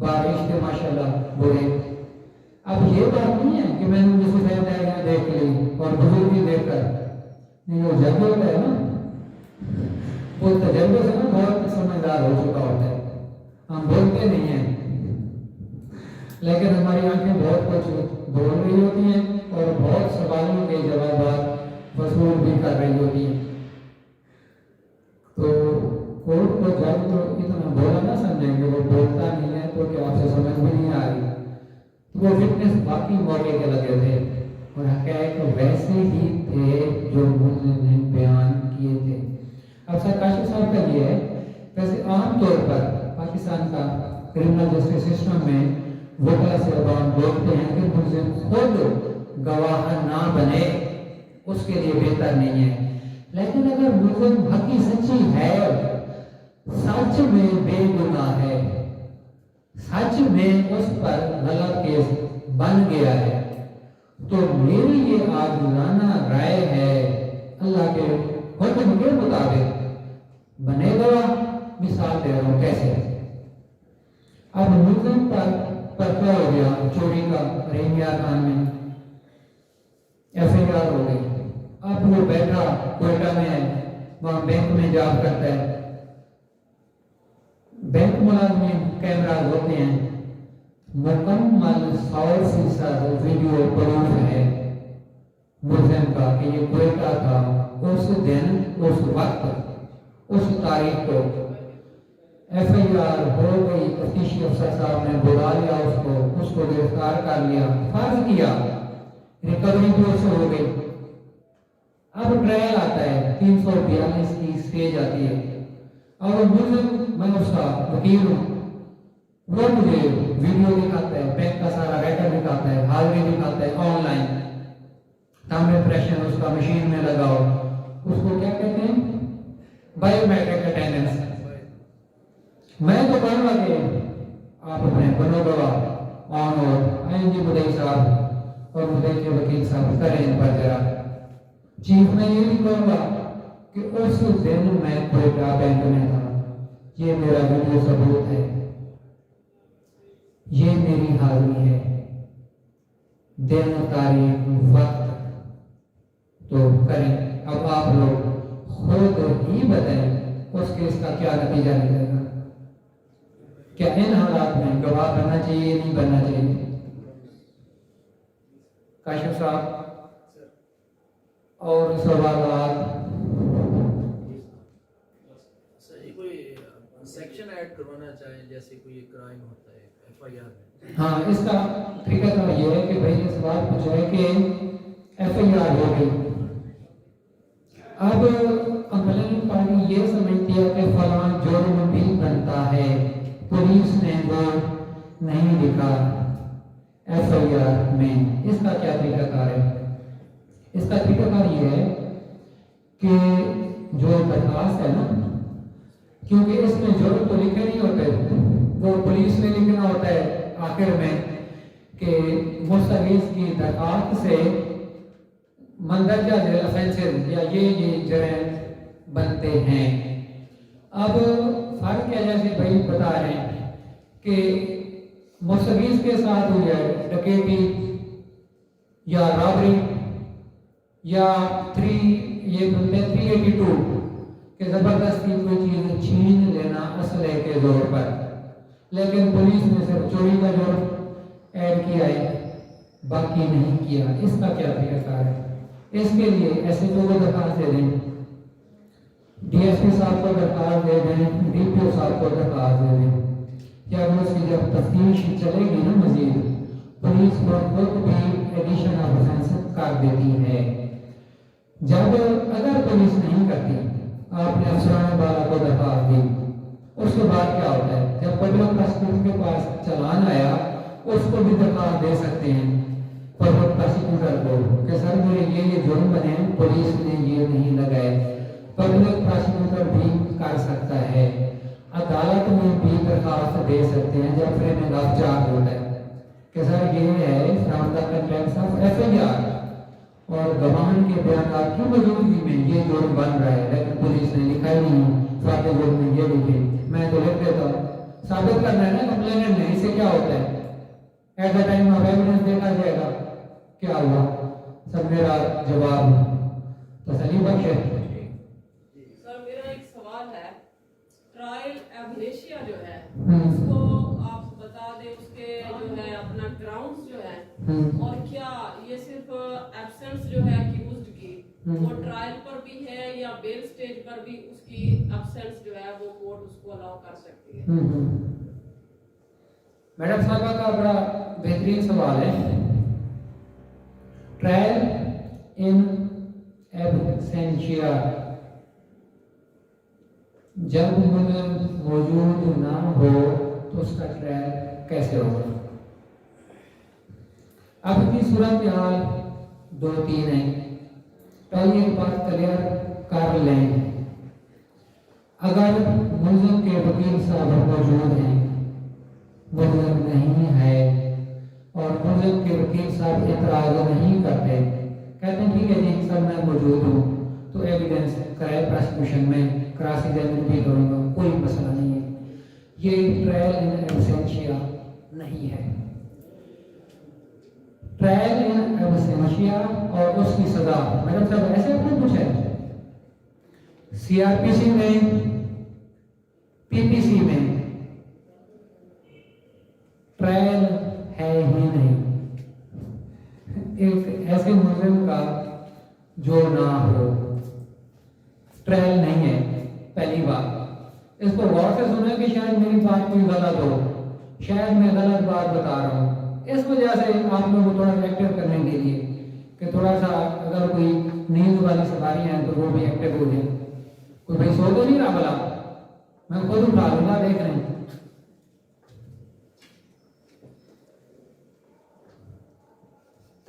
बारिश थे माशाल्लाह बुरे। अब ये बात नहीं है कि मैंने उनकी सफेद डायरियां देख ली और बुजुर्गी देखकर, नहीं, वो जब होता है ना वो तजर्बे से ना बहुत समझदार हो चुका होता है। हम बोलते नहीं हैं लेकिन हमारी आंखें बहुत कुछ बोल रही होती हैं और बहुत सवालों के जवाब वसूल भी कर रही होती हैं। तो कोर्ट को जब तो इतना बोला ना समझेंगे, वो बोलता नहीं है तो क्या आपसे समझ भी नहीं आ रही, तो वो विटनेस बाकी मौके के लगे थे और हक़ाइक़ वैसे ही थे जो मुल्ज़िम ने बयान किए थे। अब सर काशिफ साहब का ये है, वैसे आम तौर पर पाकिस्तान का क्रिमिनल जस्टिस सिस्टम में वोटा से अवाम बोलते हैं कि मुल्ज़िम खुद गवाह ना बने, उसके लिए बेहतर नहीं है। लेकिन अगर मुल्ज़िम हकी सच्ची है, सच में बेगुनाह है, सच में उस पर गलत केस बन गया है, तो मेरी ये आज़ाना राय है अल्लाह के हुक्म के मुताबिक बनेगा। मिसाल दे रहा हूँ कैसे। अब मुल्ज़िम पर पर्चा हो गया चोरी का, रेमिया खान में FIR हो गई। अब वो बैठा कोयटा में है, वहां बैंक में जॉब करता है, बैंक मुलाजिम कैमरा होते हैं, मुकम्मल 100% वीडियो प्रूफ है मुल्ज़िम का कि ये कोयटा था उस दिन, उस वक्त, उस तारीख को। FIR हो गई, तफ्तीशी अफसर साहब ने बुला लिया उसको गिरफ्तार कर लिया, फर्ज किया, रिकवरी भी उससे हो गई। अब ट्रायल आता है, 342 की स्टेज आती है और मुल्ज़िम, मैं उसका वकील हूँ, वो मुझे वीडियो दिखाता है, बैंक का सारा रेकॉर्ड दिखाता है, हाजिरी दिखाता है ऑनलाइन, तांबे प्रेशर उसका मशीन में लगाओ, उसको क्या कहते हैं, बायोमेट्रिक अटेंडेंस। मैं तो कहूँगा कि आप अपने बनो गवाह ऑन और आईएनजी मुदई साहब और मुदई के वकील साहब करें इन पर जरा। चीफ मैं ये भी कहूँगा कि उस दिन मैं कोयटा बैंक में था, ये मेरा वीडियो सबूत है, ये मेरी हाजिरी है, दिन तारीख वक्त तो करें। अब आप लोग खुद ही बताएं उस केस का क्या नतीजा निकलेगा, क्या इन हालात में गवाह बनना चाहिए नहीं बनना चाहिए। काशिफ साहब और सवाल सर ये कोई सेक्शन ऐड करवाना चाहें, जैसे कोई क्राइम होता है एफआईआर में? हाँ, इसका तरीका तो ये है कि भाई ने सवाल पूछा है कि एफआईआर हो गई, अब कंप्लेंट पार्टी ये समझती है कि फलां जुर्म भी बनता है, पुलिस ने वो नहीं लिखा एफआईआर में। इसका क्या तरीकाकार है? इसका तरीकाकार ये है कि जो दरखास्त है ना, क्योंकि इसमें जुर्म तो लिखे नहीं होते, वो पुलिस ने लिखना होता है आखिर में कि मुस्तगीज की दरखास्त से मंदरजा ऑफेंसेस या ये जराइम बनते हैं। अब फर्क क्या, जैसे भाई बता रहे हैं कि मुस्तगीज के साथ हुई है डकैती या रॉबरी या 382 कि जबरदस्ती कोई चीज छीन लेना असले के जोर पर, लेकिन पुलिस ने सिर्फ चोरी का जुर्म ऐड किया है, बाकी नहीं किया। इसका क्या तरीका है? इसके लिए एसएचओ को दरखास्त दे दें, डीएसपी साहब को दरखास्त दे दें, डीपीओ साहब को दरखास्त दे दें, या उसकी जब तफ्तीश चलेगी ना मजीद, पुलिस खुद भी एडिशन ऑफ ऑफेंस कर देती है। जब अगर पुलिस नहीं करती, आपने अफसरान वाला को दरखास्त दी, उसके बाद क्या होता है, जब पब्लिक प्रोसिक्यूटर के पास चालान आया उसको भी दरखास्त दे सकते हैं पब्लिक प्रोसिक्यूटर को कि सर मेरे ये जुर्म बने, पुलिस ने ये नहीं लगाए। पब्लिक प्रोसिक्यूटर भी कर सकता है, अदालत में भी दरखास्त दे सकते हैं जब फ्रेमिंग ऑफ चार्ज होता है कि सर ये है from the contents of FIR और गवाह के बयान की मौजूदगी में ये जुर्म बन रहा है, लेकिन पुलिस ने लिखा ही नहीं, फाटे जुर्म में ये लिखे, मैं तो लिख देता हूँ। साबित करना है ना कंप्लेनेंट ने, इससे क्या होता है, at the time of evidence देखा जाएगा क्या हुआ। सब मेरा जवाब तसल्ली बख्श है। सर मेरा एक सवाल है, ट्रायल एमनेशिया जो है उसको आप बता दें, उसके जो है अपना ग्राउंड्स जो है, और क्या ये सिर्फ एब्सेंस जो है अक्यूज्ड की वो ट्रायल पर भी है या बेल स्टेज पर भी उसकी एब्सेंस जो है वो कोर्ट उसको अलाउ कर सकती है? मैडम साहबा का बड़ा बेहतरीन सवाल है। ट्रायल इन एब्सेंशिया, जब मुलजिम मौजूद ना हो तो उसका ट्रायल कैसे होगा? अब की सूरत हाल 2-3 है। पहली एक बात क्लियर कर लें, अगर मुलजिम के वकील साहब मौजूद हैं, मुलजिम नहीं है और मुलजिम के वकील साहब एतराज नहीं करते, कहते हैं ठीक है जी सर मैं मौजूद हूँ, तो एविडेंस कराए प्रोसिक्यूशन में क्रॉस एग्जामिन भी करूँगा, कोई मसला नहीं है। ये ट्रायल इन एब्सेंशिया नहीं है। ट्रायल इन एब्सेंशिया और उसकी सजा, मैडम साहब ऐसे आपने पूछा है, सीआरपीसी में, पीपीसी में ट्रायल है ही नहीं। एक ऐसे मुजरिम का जो ना हो, ट्रायल नहीं है। पहली बात इसको गौर से सुने कि शायद मेरी बात कोई गलत हो, शायद मैं गलत बात बता रहा हूँ, इस वजह से आप लोगों को थोड़ा एक्टिव करने के लिए कि थोड़ा सा अगर कोई नींद वाली सवारी है तो वो भी एक्टिव हो जाए। कोई भाई सो तो नहीं रहा भला, मैं खुद उठा लूंगा, देख रहे हैं।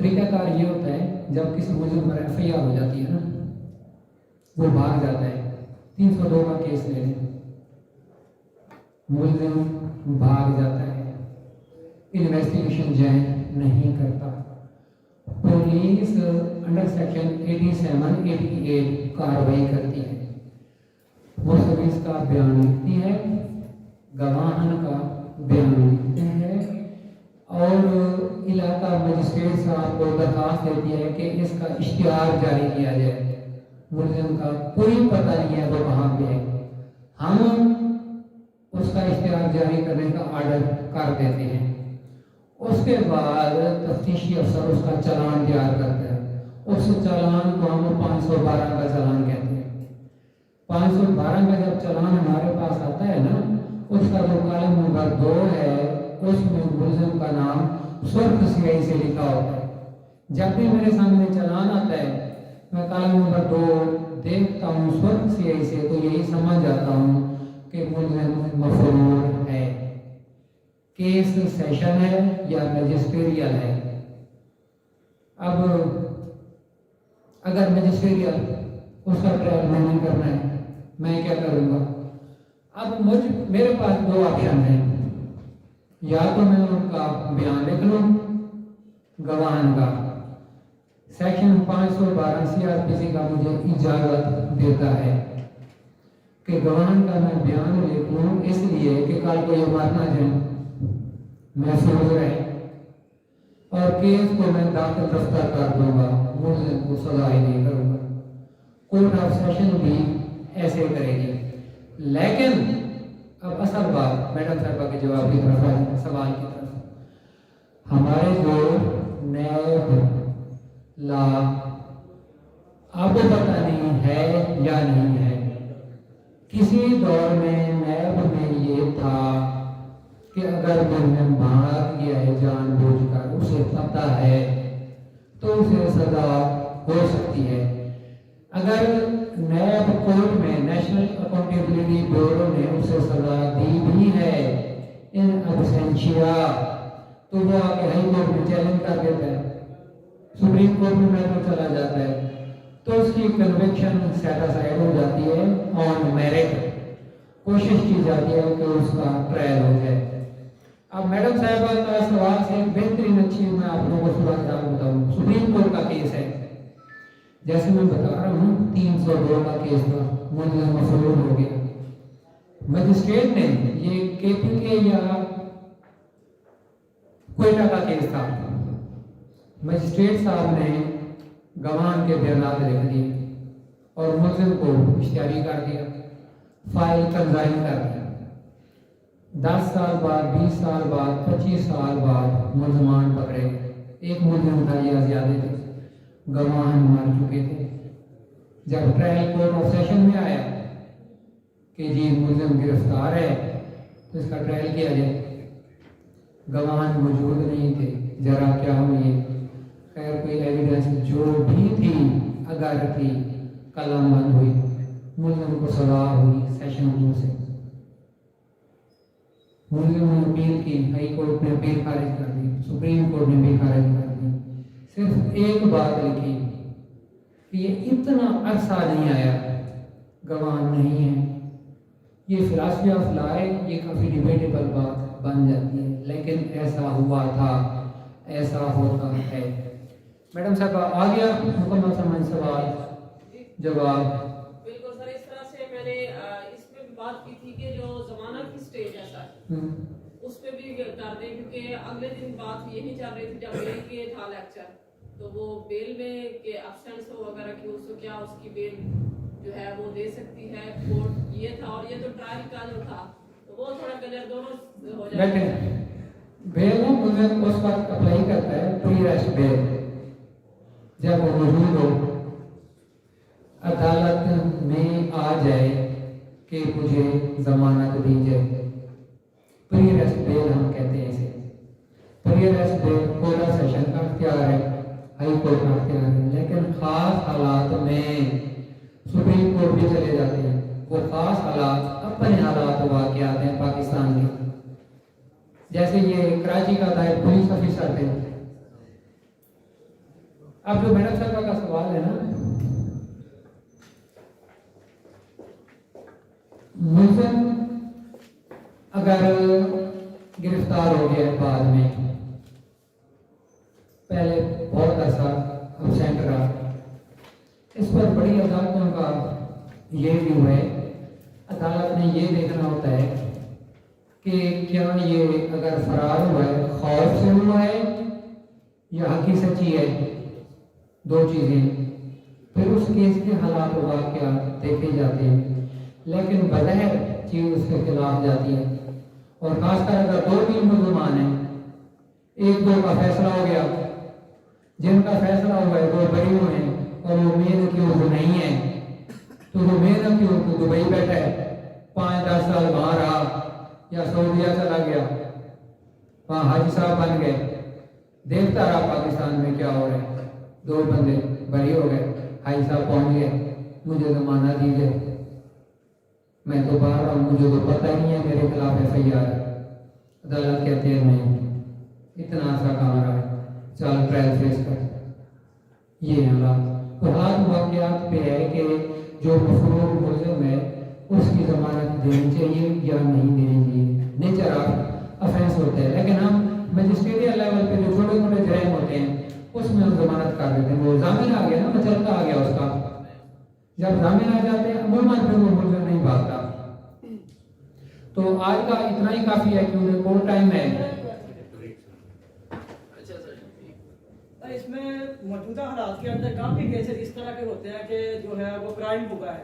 طریقہ کار یہ ہوتا ہے جب کسی ملزم پر FIR ہو جاتی ہے نا وہ بھاگ جاتا ہے. 302 کا کیس لے لیں, ملزم بھاگ جاتا ہے, انویسٹیگیشن جائیں نہیں کرتا, پولیس انڈر سیکشن 87-88 کارروائی کرتی ہے, ملزم کا بیان لکھتی ہے, گواہن کا بیان لکھتے ہیں اور علاقہ مجسٹریٹ صاحب کو درخواست دیتی ہے کہ اس کا اشتہار جاری کیا جائے. ملزم کا کوئی پتہ نہیں ہے وہ کہاں پہ ہے, ہم اس کا اشتہار جاری کرنے کا آرڈر کر دیتے ہیں. اس کے بعد تفتیشی افسر اس کا چالان تیار کرتا ہے. اس چالان کو ہم 512 کا چالان کہتے ہیں. 512 کا جب چالان ہمارے پاس آتا ہے نا, اس کا جو کالم نمبر 2 ہے اس میں ملزم کا نام سرخ سیاہی سے لکھا ہوتا ہے. جب بھی میرے سامنے چالان آتا ہے میں کالم نمبر 2 دیکھتا ہوں سرخ سیاہی سے تو یہی سمجھ جاتا ہوں کہ ملزم مفرور ہے, کیس سیشن ہے یا میجسٹریل ہے. اب اگر میجسٹریل اس کا ٹرائل میں نہیں کرنا ہے میں کیا کروں گا؟ اب میرے پاس 2 آپشن ہیں, یا تو میں ان کا بیان لکھ لوں گواہن کا, سیکشن 512 CRPC کا مجھے اجازت دیتا ہے کہ گواہن کا میں بیان لکھ لوں اس لیے کہ کل کو یہ بات نہ جائے محفوظ رہے, اور کیس کو میں داخل دفتر کر دوں گا, ملزم کو سزا ہی نہیں کروں گا. کورٹ آف سیشن بھی ایسے کرے گی. لیکن اب اصل بات میڈم صاحبہ کے جواب کی طرف ہے, سوال کی طرف. ہمارے جو نیب لا آپ کو پتہ نہیں ہے یا نہیں ہے, کسی دور میں نیب میں یہ تھا کہ اگر ملزم بھاگ گیا ہے جان بوجھ کر, اسے پتہ ہے تو اسے سزا ہو سکتی ہے. اگر نیب کورٹ میں نیشنل اکاؤنٹیبلٹی بیورو نے اسے سزا دی بھی ہے ان ابسینشیا تو وہ آگے ہائی کورٹ میں چیلنج کر دیتا ہے, سپریم کورٹ میں میٹر چلا جاتا ہے تو اس کی کنوکشن سیٹ اسائڈ ہو جاتی ہے آن میرٹ, کوشش کی جاتی ہے کہ اس کا ٹرائل ہو جائے. اب میڈم صاحبہ کا سوال سے ایک بہترین اچھی میں آپ لوگوں کو صورت حال بتاؤں. سپریم کورٹ کا کیس ہے, جیسے میں بتا رہا ہوں 302 کا کیس تھا, ملزم مفرور ہو گیا. مجسٹریٹ نے یہ KPK یا کوئٹہ کا کیس تھا, مجسٹریٹ صاحب نے گواہان کے بیانات لکھ دیے اور ملزم کو اشتہاری کر دیا, فائل کنزائن کر دیا. 10 سال بعد 20 سال بعد 25 سال بعد ملزمان پکڑے. ایک ملزم تھا یا زیادہ تھے, گواہان مر چکے تھے. جب ٹرائل کورٹ آف سیشن میں آیا کہ جی ملزم گرفتار ہے تو اس کا ٹرائل کیا جائے, گواہان موجود نہیں تھے. ذرا کیا ہوئی, خیر کوئی ایویڈنس جو بھی تھی اگر تھی قلم بند ہوئی, ملزم کو سزا ہوئی سیشن 2 سے. ملزم نے اپیل کی, ہائی کورٹ نے اپیل خارج کر دی, سپریم کورٹ نے بھی خارج کر دی. صرف ایک بات لکھی کہ یہ اتنا عرصہ نہیں آیا, گواہ نہیں ہے. یہ فلاسفی آف لا ہے, یہ کافی ڈیبیٹیبل بات بن جاتی ہے, لیکن ایسا ہوا تھا, ایسا ہوتا ہے. میڈم صاحب آ گیا مکمل سمجھ سوال جواب؟ بالکل سر, اس طرح سے میں نے اس پہ بھی بات کی تھی کہ جو ضمانت کی سٹیج ہے سر اس پہ بھی کر دیں, کیونکہ اگلے دن بات یہی چل رہی تھی جب بیل کے تھا لیکچر, تو وہ بیل میں کہ ابسینس ہو وغیرہ کی اس کو کیا اس کی بیل جو ہے وہ دے سکتی ہے کورٹ, یہ تھا. اور یہ تو ٹرائل کا جو تھا تو وہ تھوڑا کلیئر دونوں ہو جاتا ہے. بیل میں ملزم اس وقت اپلائی کرتا ہے پری ریسٹ بیل جب وہ موجود ہو, عدالت میں آ جائے کہ مجھے ضمانت دی جائے. پری ریسٹ بیل ہم کہتے ہیں اسے. Pre arrest bail court of session کا اختیار ہے, ہائی کورٹ کا اختیار ہے, لیکن خاص حالات میں سپریم کورٹ بھی چلے جاتے ہیں. وہ خاص حالات اپنے حالات واقعات ہیں پاکستان کے, جیسے یہ کراچی کا دائر پولیس آفیسر تھے, अब जो मेहनत साहब का सवाल है ना, मुलजिम अगर गिरफ्तार हो गया बाद में, पहले बहुत अरसा अब्सेंट रहा, इस पर बड़ी अदालतों का ये व्यू है, अदालत ने ये देखना होता है कि क्या ये अगर फरार हुआ है खौफ से हुआ है या हकी सच्ची है, दो चीज़ें, फिर उस केस के हालात वाक़या देखे जाते हैं, लेकिन बज़ाहिर चीज़ उसके खिलाफ जाती है। और खासकर अगर 2-3 मुलजमान हैं, 1-2 का फैसला हो गया, जिनका फैसला हुआ है वो बरी हुए हैं और वो मेन अक्यूज नहीं है, तो वो मेन अक्यूज को दुबई बैठा है, 5-10 साल वहाँ रहा या सऊदीया चला गया, वहाँ हाजी साहब बन गए, देखता रहा पाकिस्तान में क्या हो रहा है, 2 बंदे बरी हो गए, हाजी साहब पहुँच गए, मुझे ज़माना दीजिए, मैं तो बाहर हूँ, मुझे तो पता ही नहीं है मेरे खिलाफ FIR है। अदालत कहते हैं नहीं, इतना सा कहाँ रहा है, चल ट्रायल फेस कर। ये हालात तो हाथ वाक़यात पे है कि जो मफरूर मुलज़िम है उसकी ज़मानत देनी चाहिए या नहीं देनी चाहिए, नेचर ऑफ अफेंस होता है। लेकिन हम मजिस्ट्रेरियल लेवल पे जो छोटे मोटे जराइम होते हैं उसमें हम ज़मानत कर देते हैं, वो जामिन आ गया ना, मचलता आ गया उसका, जब जामिन आ जाते हैं अमूमन फिर वो मुलज़िम नहीं भागता। तो आज का इतना ही काफ़ी है क्योंकि कोर्ट टाइम है। अच्छा सर, इसमें मौजूदा हालात के अंदर काफ़ी केसेस इस तरह के होते हैं कि जो है वो क्राइम हुआ है,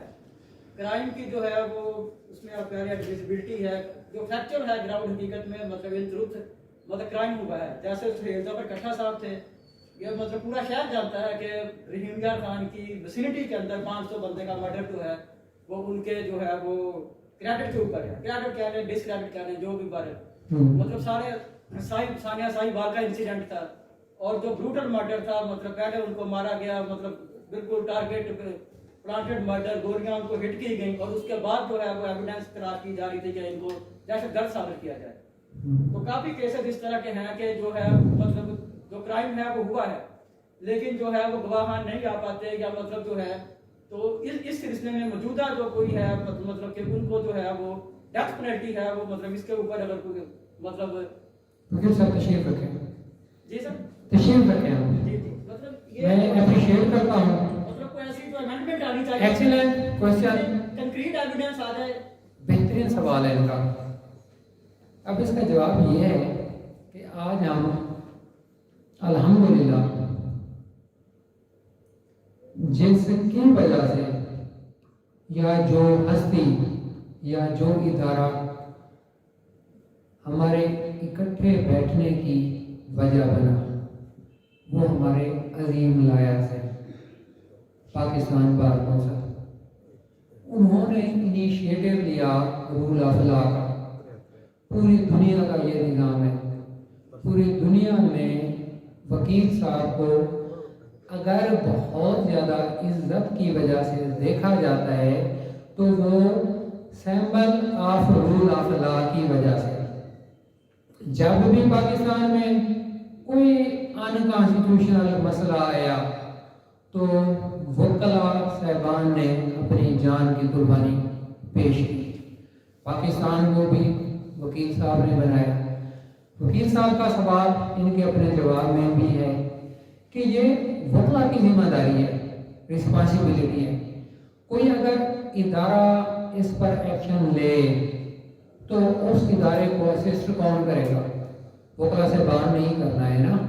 क्राइम की जो है वो उसमें आप कह रहे हैं डिविजिबिलिटी है, जो फैक्चुअल है ग्राउंड हकीकत में, मतलब इन ट्रूथ मतलब क्राइम हुआ है। जैसे सुहेल ज़फर कट्टा साहब थे, ये मतलब पूरा शहर जानता है कि रहीम यार खान की विसिनिटी के अंदर 500 बंदे का मर्डर जो है वो उनके जो है वो क्रेडिट के ऊपर है, क्रेडिट कह लें डिसक्रेडिट कह लें, जो भी बारे मतलब सारे सानिया साहिबाल का इंसिडेंट था और जो ब्रूटल मर्डर था, मतलब पहले उनको मारा गया, मतलब बिल्कुल टारगेट प्लांटेड मर्डर, गोलियां उनको हिट की गई और उसके बाद जो है वो एविडेंस तलाश की जा रही थी कि इनको दहशतगर्द साबित किया जाए। तो काफी केसेस इस तरह के हैं कि जो है मतलब जो क्राइम है वो हुआ है लेकिन जो है वो गवाह नहीं आ पाते, या मतलब जो है तो इस सिलसिले में मौजूदा जो कोई है मतलब कि उनको जो है वो डेथ पेनल्टी है वो मतलब इसके ऊपर अगर कोई मतलब सर तशरीफ रखें। जी सर तशरीफ रखें आप। जी मतलब ये मैं अप्रिशिएट करता हूँ, मतलब कोई ऐसी तो अमेंडमेंट आनी चाहिए, एक्सीलेंट क्वेश्चन, कंक्रीट एविडेंस आ जाए। बेहतरीन सवाल है इनका। अब इसका जवाब ये है कि आज हम अल्हम्दुलिल्लाह जिसकी वजह से या जो हस्ती या जो इदारा हमारे इकट्ठे बैठने की वजह बना वो हमारे अजीम लायक है पाकिस्तान बार कौंसिल। उन्होंने इनिशिएटिव लिया रूल ऑफ लॉ का, पूरी दुनिया का ये निज़ाम है, पूरी दुनिया में वकील साहब को अगर बहुत ज़्यादा इज्जत की वजह से देखा जाता है तो वो sample of rule of law की वजह से। जब भी पाकिस्तान में कोई अनकॉन्स्टिट्यूशनल मसला आया तो वकला साहबान ने अपनी जान की कुर्बानी पेश की। पाकिस्तान को भी वकील साहब ने बनाया। वकील साहब का सवाल इनके अपने जवाब में भी है कि ये वकला की जिम्मेदारी है, रिस्पॉन्सिबिलिटी है। कोई अगर इदारा इस पर एक्शन ले तो उस इदारे को असिस्ट कौन करेगा? वकला से बाहर नहीं करना है ना।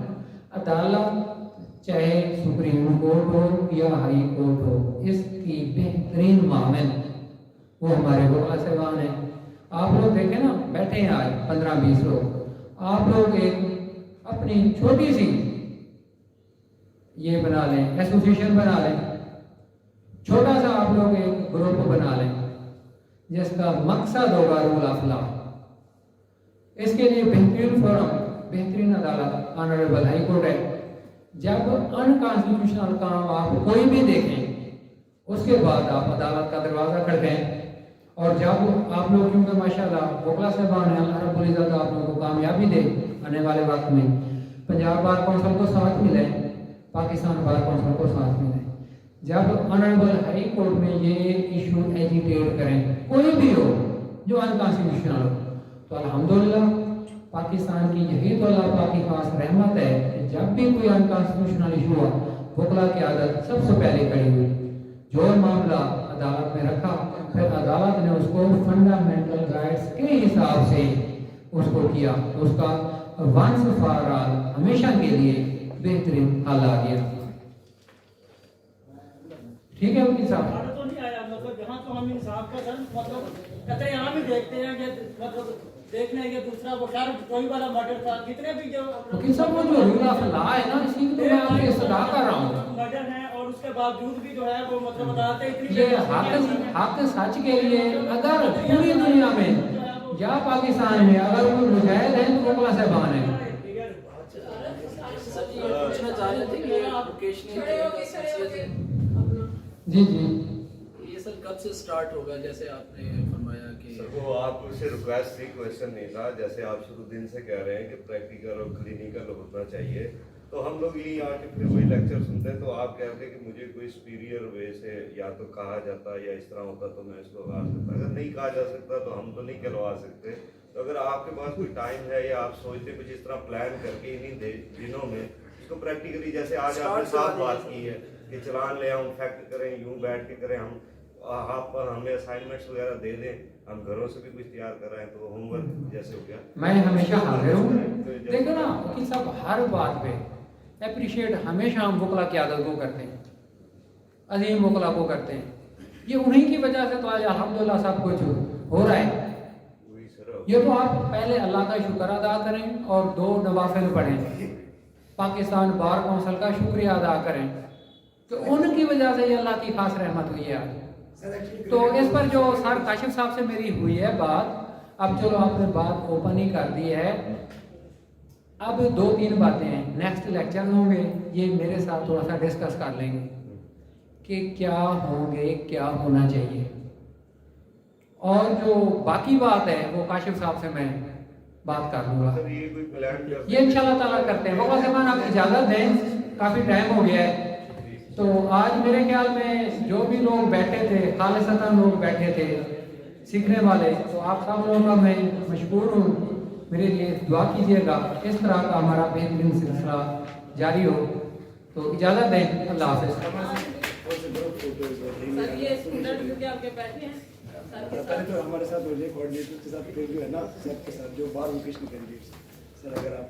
अदालत चाहे सुप्रीम कोर्ट हो या हाई कोर्ट हो, इसकी बेहतरीन मामल वो हमारे वकला साहबान हैं। आप लोग देखें ना, बैठे हैं आज 15-20 लोग, आप लोग एक अपनी छोटी सी ये बना लें, एसोसिएशन बना लें, छोटा सा आप लोग एक ग्रुप बना लें जिसका मकसद होगा रूल ऑफ लॉ। इसके लिए बेहतरीन फोरम, बेहतरीन अदालत ऑनरेबल हाई कोर्ट है। जब अनकॉन्स्टिट्यूशनल काम आप कोई भी देखें उसके बाद आप अदालत का दरवाज़ा खड़काएं। और जब आप लोग, क्योंकि माशाल्लाह वकला साहबान हैं, अल्लाह रब्बुल इज़्ज़त आप लोगों को कामयाबी दे आने वाले वक्त में, पंजाब बार कौंसिल को साथ मिले, पाकिस्तान बार काउंसिल को साथ में दें। जब ऑनरेबल हाई कोर्ट में ये इशू एजिटेट करें, कोई भी हो जो अनकॉन्स्टिट्यूशनल हो, तो अल्हम्दुलिल्लाह पाकिस्तान की यही तो अल्लाह पाक की खास रहमत है कि जब भी कोई अनकॉन्स्टिट्यूशनल इशू हुआ, वकला की आदत सबसे पहले खड़ी हुई, जो मामला अदालत में रखा, फिर अदालत ने उसको फंडामेंटल राइट्स के हिसाब से उसको किया, तो उसका वंस फॉर ऑल हमेशा के लिए बेहतरीन हल आ गया। ठीक है वकील साहब? हमारा तो नहीं आया, मतलब यहाँ तो हम इंसाफ का सर मतलब कहते हैं, यहाँ भी देखते हैं कि मतलब देखने के दूसरा वो खैर कोई वाला मर्डर था, कितने भी जो वकील साहब वो जो रूल ऑफ लॉ है ना, इसी को तो मैं आपके सदा कर रहा हूँ। मर्डर है और उसके बावजूद भी जो है वो मतलब बताते इतनी ये हक सच के लिए अगर पूरी दुनिया में या पाकिस्तान में अगर कोई मुजाहिद है तो वकला साहबान है। सर जी ये पूछना चाह रहे थे कि वोकेशनल जी जी ये सर कब से स्टार्ट होगा, जैसे आपने फरमाया कि सर वो आपसे रिक्वेस्ट थी, क्वेश्चन नहीं था। जैसे आप शुरू दिन से कह रहे हैं कि प्रैक्टिकल और क्लिनिकल होना चाहिए, तो हम लोग यही आके फिर वही लेक्चर सुनते हैं। तो आप कहते हैं कि मुझे कोई सुपीरियर वे से या तो कहा जाता या इस तरह होता तो मैं इसको आ सकता, अगर नहीं कहा जा सकता तो हम तो नहीं करवा सकते। तो अगर आपके पास कोई टाइम है या आप सोचते कुछ इस तरह प्लान करके इन्हीं दिनों में इसको प्रैक्टिकली, जैसे आज आपने साफ बात की है कि चलान ले हम फैक्ट करें, यूं बैठ के करें, हम आप हमें असाइनमेंट्स वगैरह दे दें, हम घरों से भी कुछ तैयार कर रहे हैं, तो होमवर्क जैसे हो गया। मैं हमेशा हाजिर हूँ। देखो ना वकील साहब, हर बात पे अप्रिशिएट हमेशा हम वकला की आदत को करते हैं, अजीम वकला को करते हैं। ये उन्हीं की वजह से तो आज अल्हम्दुलिल्लाह सब कुछ हो रहा है। ये तो आप पहले अल्लाह का शुक्र अदा करें और 2 नवाफिल पढ़ें, पाकिस्तान बार काउंसिल का शुक्रिया अदा करें, तो उनकी वजह से ये अल्लाह की खास रहमत हुई है आज। तो इस पर जो सर काशिफ साहब से मेरी हुई है बात, अब चलो आपने बात ओपन ही कर दी है। अब 2-3 बातें हैं, नेक्स्ट लेक्चर होंगे, ये मेरे साथ थोड़ा सा डिस्कस कर लेंगे कि क्या होंगे, क्या होना चाहिए, और जो बाकी बात है वो काशिफ साहब से मैं बात कर लूँगा। ये इंशाल्लाह ताला करते हैं। वकला साहब आप इजाज़त दें, काफ़ी टाइम हो गया है। तो आज मेरे ख्याल में जो भी लोग बैठे थे, खालिसतन लोग बैठे थे सीखने वाले, तो आप सब लोगों का मैं मशकूर हूँ। मेरे लिए दुआ कीजिएगा, इस तरह का हमारा बेहतरीन सिलसिला जारी हो। तो इजाज़त दें, अल्लाह हाफ़िज़। सर ये स्टूडेंट क्योंकि आपके बैठे हैं पहले तो हमारे साथ हो जाए कोऑर्डिनेटर के साथ फिर जो है ना सर के साथ जो बार वोकेशनल कैंडिडेट्स, सर अगर आप